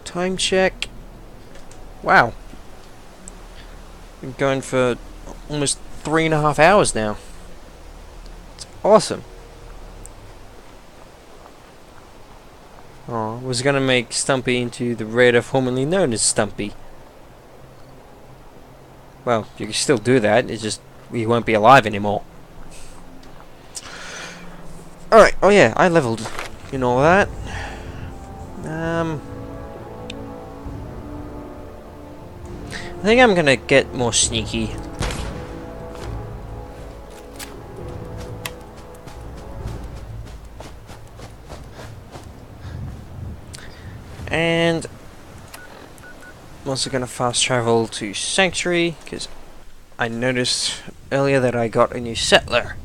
Time check. Wow. Been going for almost 3.5 hours now. It's awesome. Oh, was gonna make Stumpy into the raider formerly known as Stumpy. Well, you can still do that, it's just he won't be alive anymore. Alright, oh yeah, I leveled in all that. I think I'm gonna get more sneaky. And I'm also gonna fast travel to Sanctuary, because I noticed earlier that I got a new settler.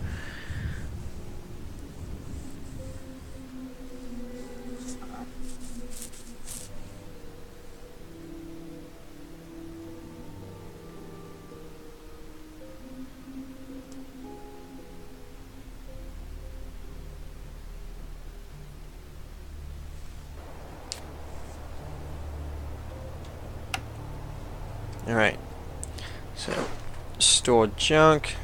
Alright. So, store junk.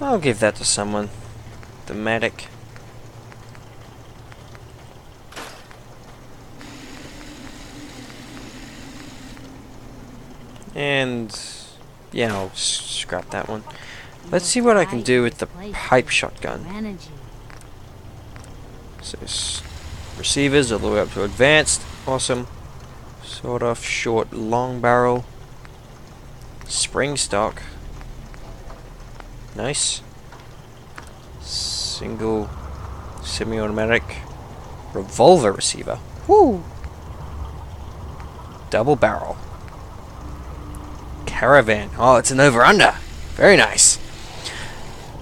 I'll give that to someone. The medic. And yeah, I'll scrap that one. Let's see what I can do with the pipe shotgun. So receivers all the way up to advanced. Awesome. Sawed off short long barrel. Spring stock. Nice. Single semi-automatic revolver receiver. Woo! Double barrel. Caravan. Oh, it's an over-under. Very nice.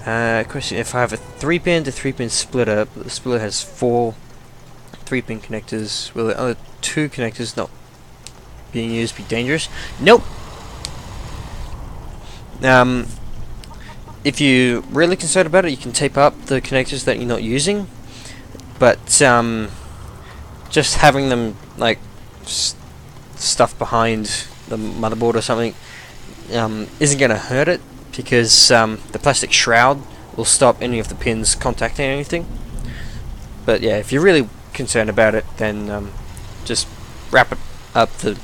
Question: if I have a 3-pin to 3-pin splitter, but the splitter has 4 3-pin connectors, will the other 2 connectors not being used be dangerous? Nope. If you're really concerned about it, you can tape up the connectors that you're not using, but just having them like stuffed behind the motherboard or something isn't going to hurt it, because the plastic shroud will stop any of the pins contacting anything. But yeah, if you're really concerned about it, then just wrap up the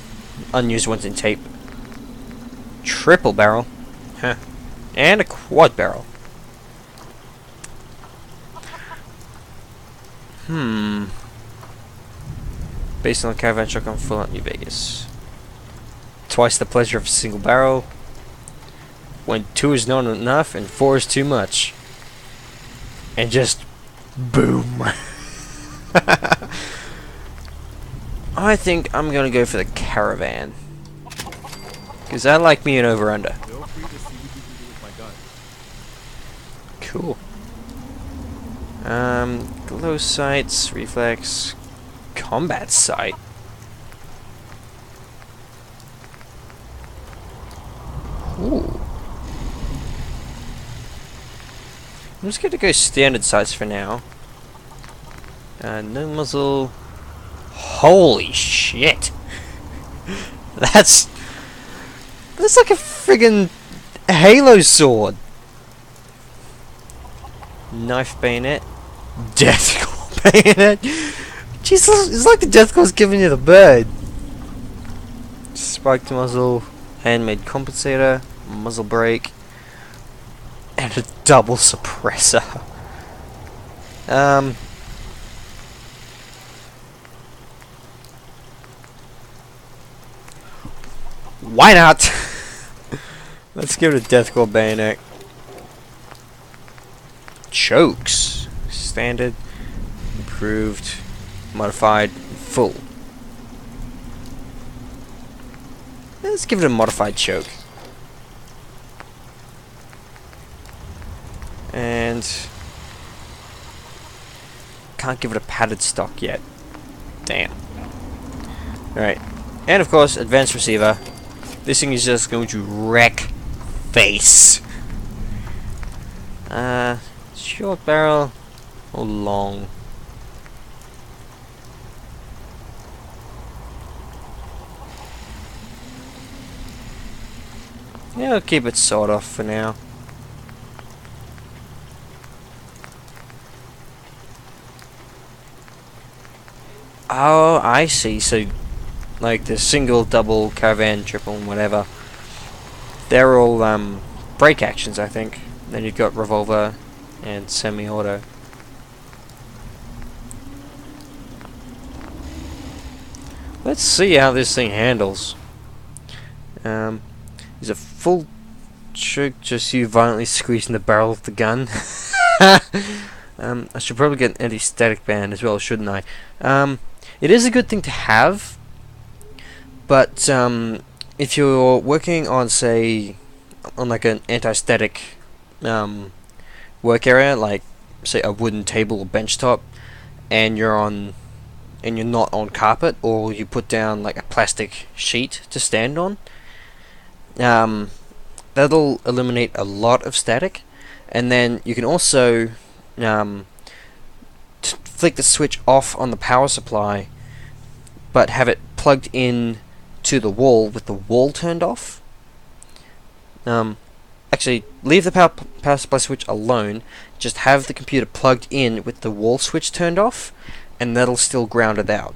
unused ones in tape. Triple barrel. Huh. And a quad barrel. Based on the caravan shotgun full out New Vegas. Twice the pleasure of a single barrel. When 2 is not enough and 4 is too much. And just boom. I think I'm gonna go for the caravan, because I like me an over-under. Cool. Glow sights, reflex, combat sight. Ooh. I'm just gonna go standard sights for now. No muzzle. Holy shit! That's like a friggin' Halo sword. Knife bayonet. Death claw bayonet. Jesus, it's like the death claw's giving you the bird. Spiked muzzle. Handmade compensator. Muzzle brake. And a double suppressor. Why not? Let's give it a death claw bayonet. Chokes. Standard, improved, modified, full. Let's give it a modified choke. And can't give it a padded stock yet. Damn. Alright. And of course, advanced receiver. This thing is just going to wreck face. Short barrel or long? Yeah, I'll keep it sawed off for now. Oh, I see. So, like the single, double, caravan, triple, whatever, they're all break actions, I think. Then you've got revolver and semi-auto. Let's see how this thing handles. Is a full choke just you violently squeezing the barrel of the gun? I should probably get an anti-static band as well, shouldn't I? It is a good thing to have, but if you're working on, say, on like an anti-static work area, like say a wooden table or bench top, and you're not on carpet, or you put down like a plastic sheet to stand on, that'll eliminate a lot of static. And then you can also flick the switch off on the power supply, but have it plugged in to the wall with the wall turned off. Actually, leave the power supply switch alone. Just have the computer plugged in with the wall switch turned off, and that'll still ground it out.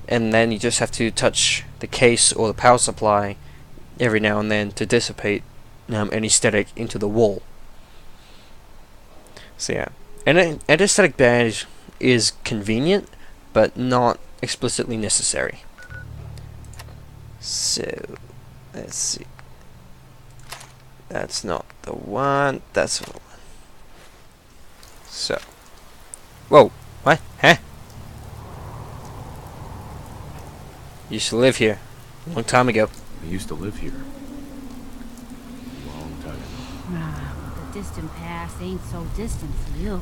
And then you just have to touch the case or the power supply every now and then to dissipate any static into the wall. So yeah, an anti-static badge is convenient, but not explicitly necessary. So, let's see. That's not the one. That's the one. So, whoa, what? Huh? Used to live here a long time ago. I used to live here. Long time ago. Ah, the distant past ain't so distant for you.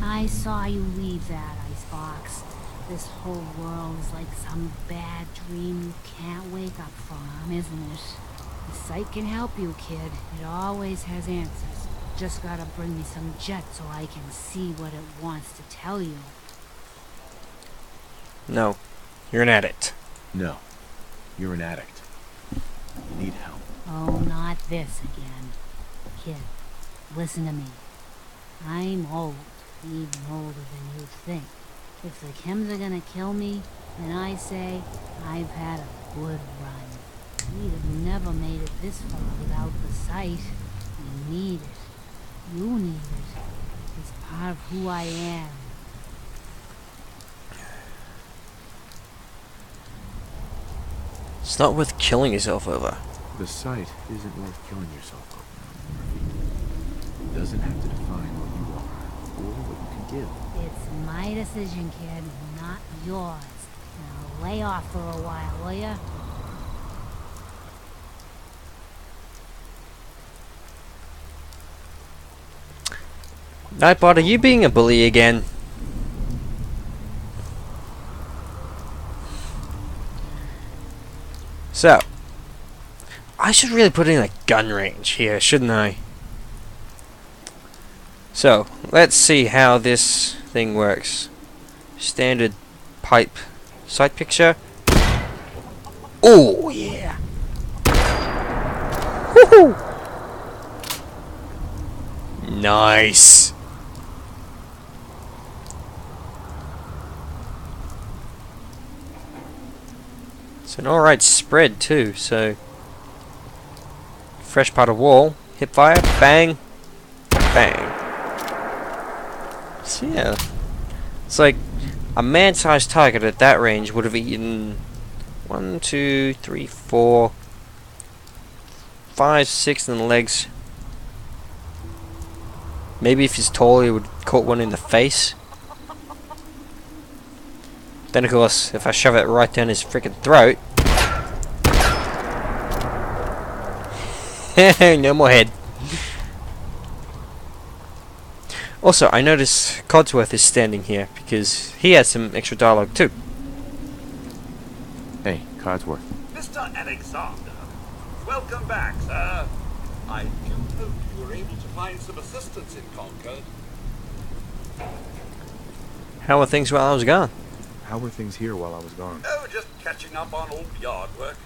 I saw you leave that icebox. This whole world is like some bad dream you can't wake up from, isn't it? The site can help you, kid. It always has answers. Just gotta bring me some jet so I can see what it wants to tell you. No, you're an addict. No, you're an addict. You need help. Oh, not this again. Kid, listen to me. I'm old, even older than you think. If the chems are gonna kill me, then I say I've had a good run. We'd have never made it this far without the sight. We need it. You need it. It's part of who I am. It's not worth killing yourself over. The sight isn't worth killing yourself over. It doesn't have to define what you are or what you can give. It's my decision, kid, not yours. Now lay off for a while, will ya? Nightbot, are you being a bully again? So, I should really put in a gun range here, shouldn't I? So, let's see how this thing works. Standard pipe sight picture. Oh, yeah! Woohoo! Nice! It's an alright spread too, so fresh part of wall, hip fire, bang, bang. So yeah, it's like a man-sized target at that range would have eaten 1, 2, 3, 4, 5, 6 in the legs. Maybe if he's tall, he would caught one in the face. Then of course, if I shove it right down his freaking throat, no more head. Also, I noticed Codsworth is standing here because he has some extra dialogue too. Hey, Codsworth. Mr. Alexander, welcome back, sir. I do hope you were able to find some assistance in Concord. How are things while I was gone? How were things here while I was gone? Oh, just catching up on old yard work.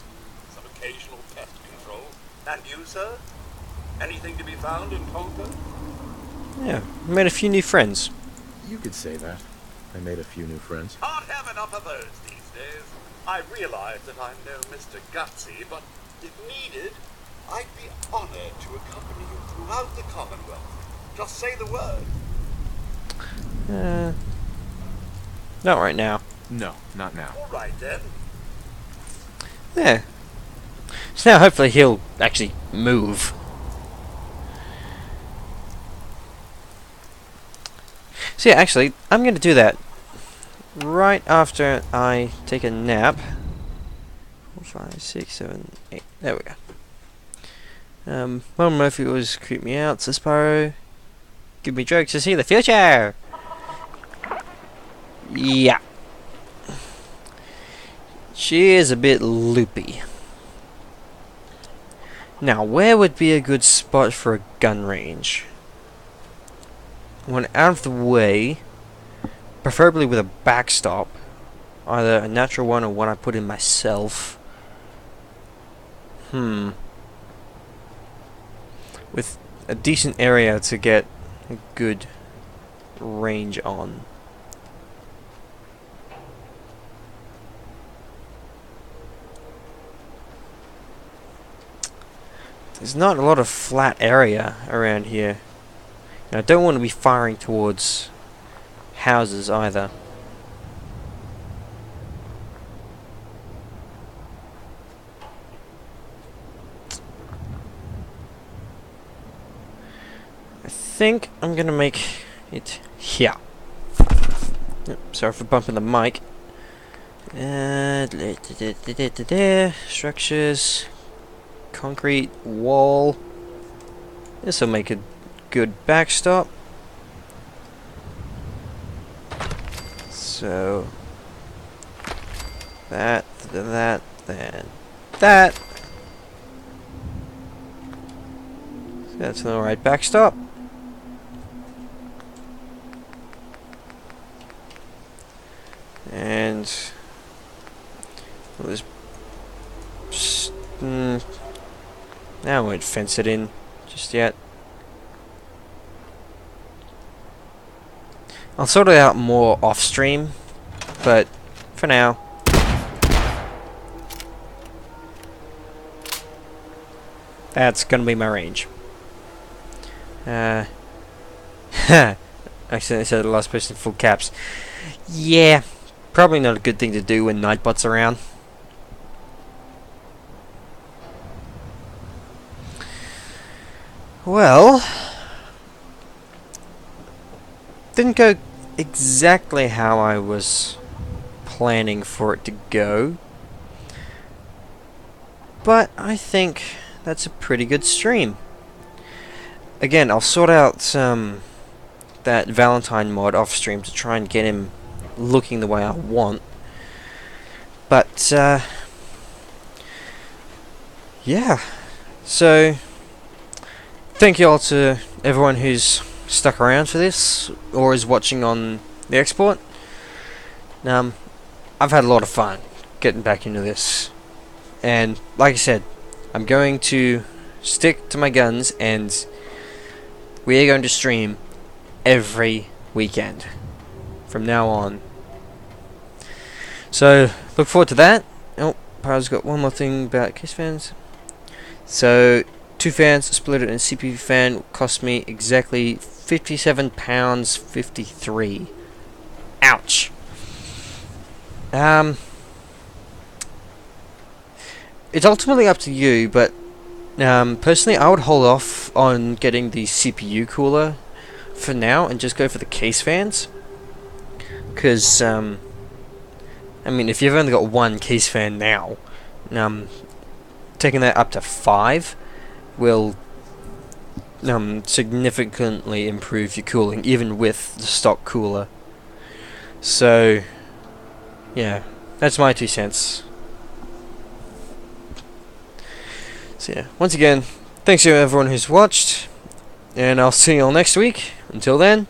Some occasional pest control. And you, sir? Anything to be found in Concord? Yeah, I made a few new friends. You could say that. I made a few new friends. Can't have enough of those these days. I realize that I'm no Mr. Gutsy, but if needed, I'd be honored to accompany you throughout the Commonwealth. Just say the word. Not right now. No, not now. All right, then. Yeah. So now hopefully he'll actually move. So yeah, actually, I'm going to do that right after I take a nap. 4, 5, 6, 7, 8. There we go. Well, Murphy always creep me out. Sparrow, give me jokes to see the future. Yeah. She is a bit loopy. Now, where would be a good spot for a gun range? One out of the way, preferably with a backstop, either a natural one or one I put in myself. With a decent area to get a good range on. There's not a lot of flat area around here. And I don't want to be firing towards houses either. I think I'm gonna make it here. Sorry for bumping the mic. Structures. Concrete wall. This will make a good backstop. So that, then that. So that's the right backstop. And we'll just now I won't fence it in just yet. I'll sort it out more off stream, but for now, that's gonna be my range. I accidentally said the last person in full caps. Yeah, probably not a good thing to do when Nightbot's around. Well, didn't go exactly how I was planning for it to go, but I think that's a pretty good stream. Again, I'll sort out that Valentine mod off stream to try and get him looking the way I want, but yeah, so thank you all to everyone who's stuck around for this or is watching on the export. I've had a lot of fun getting back into this, and like I said, I'm going to stick to my guns, and we are going to stream every weekend from now on. So look forward to that. Oh, I've got one more thing about case fans. So 2 fans split it in a CPU fan cost me exactly £57.53. Ouch. It's ultimately up to you, but personally I would hold off on getting the CPU cooler for now and just go for the case fans, because I mean, if you've only got 1 case fan now, taking that up to 5 will significantly improve your cooling, even with the stock cooler. So yeah, that's my 2 cents. So yeah, once again, thanks to everyone who's watched, and I'll see you all next week. Until then,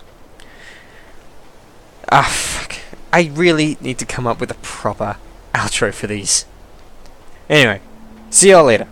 fuck, I really need to come up with a proper outro for these. Anyway, see y'all later.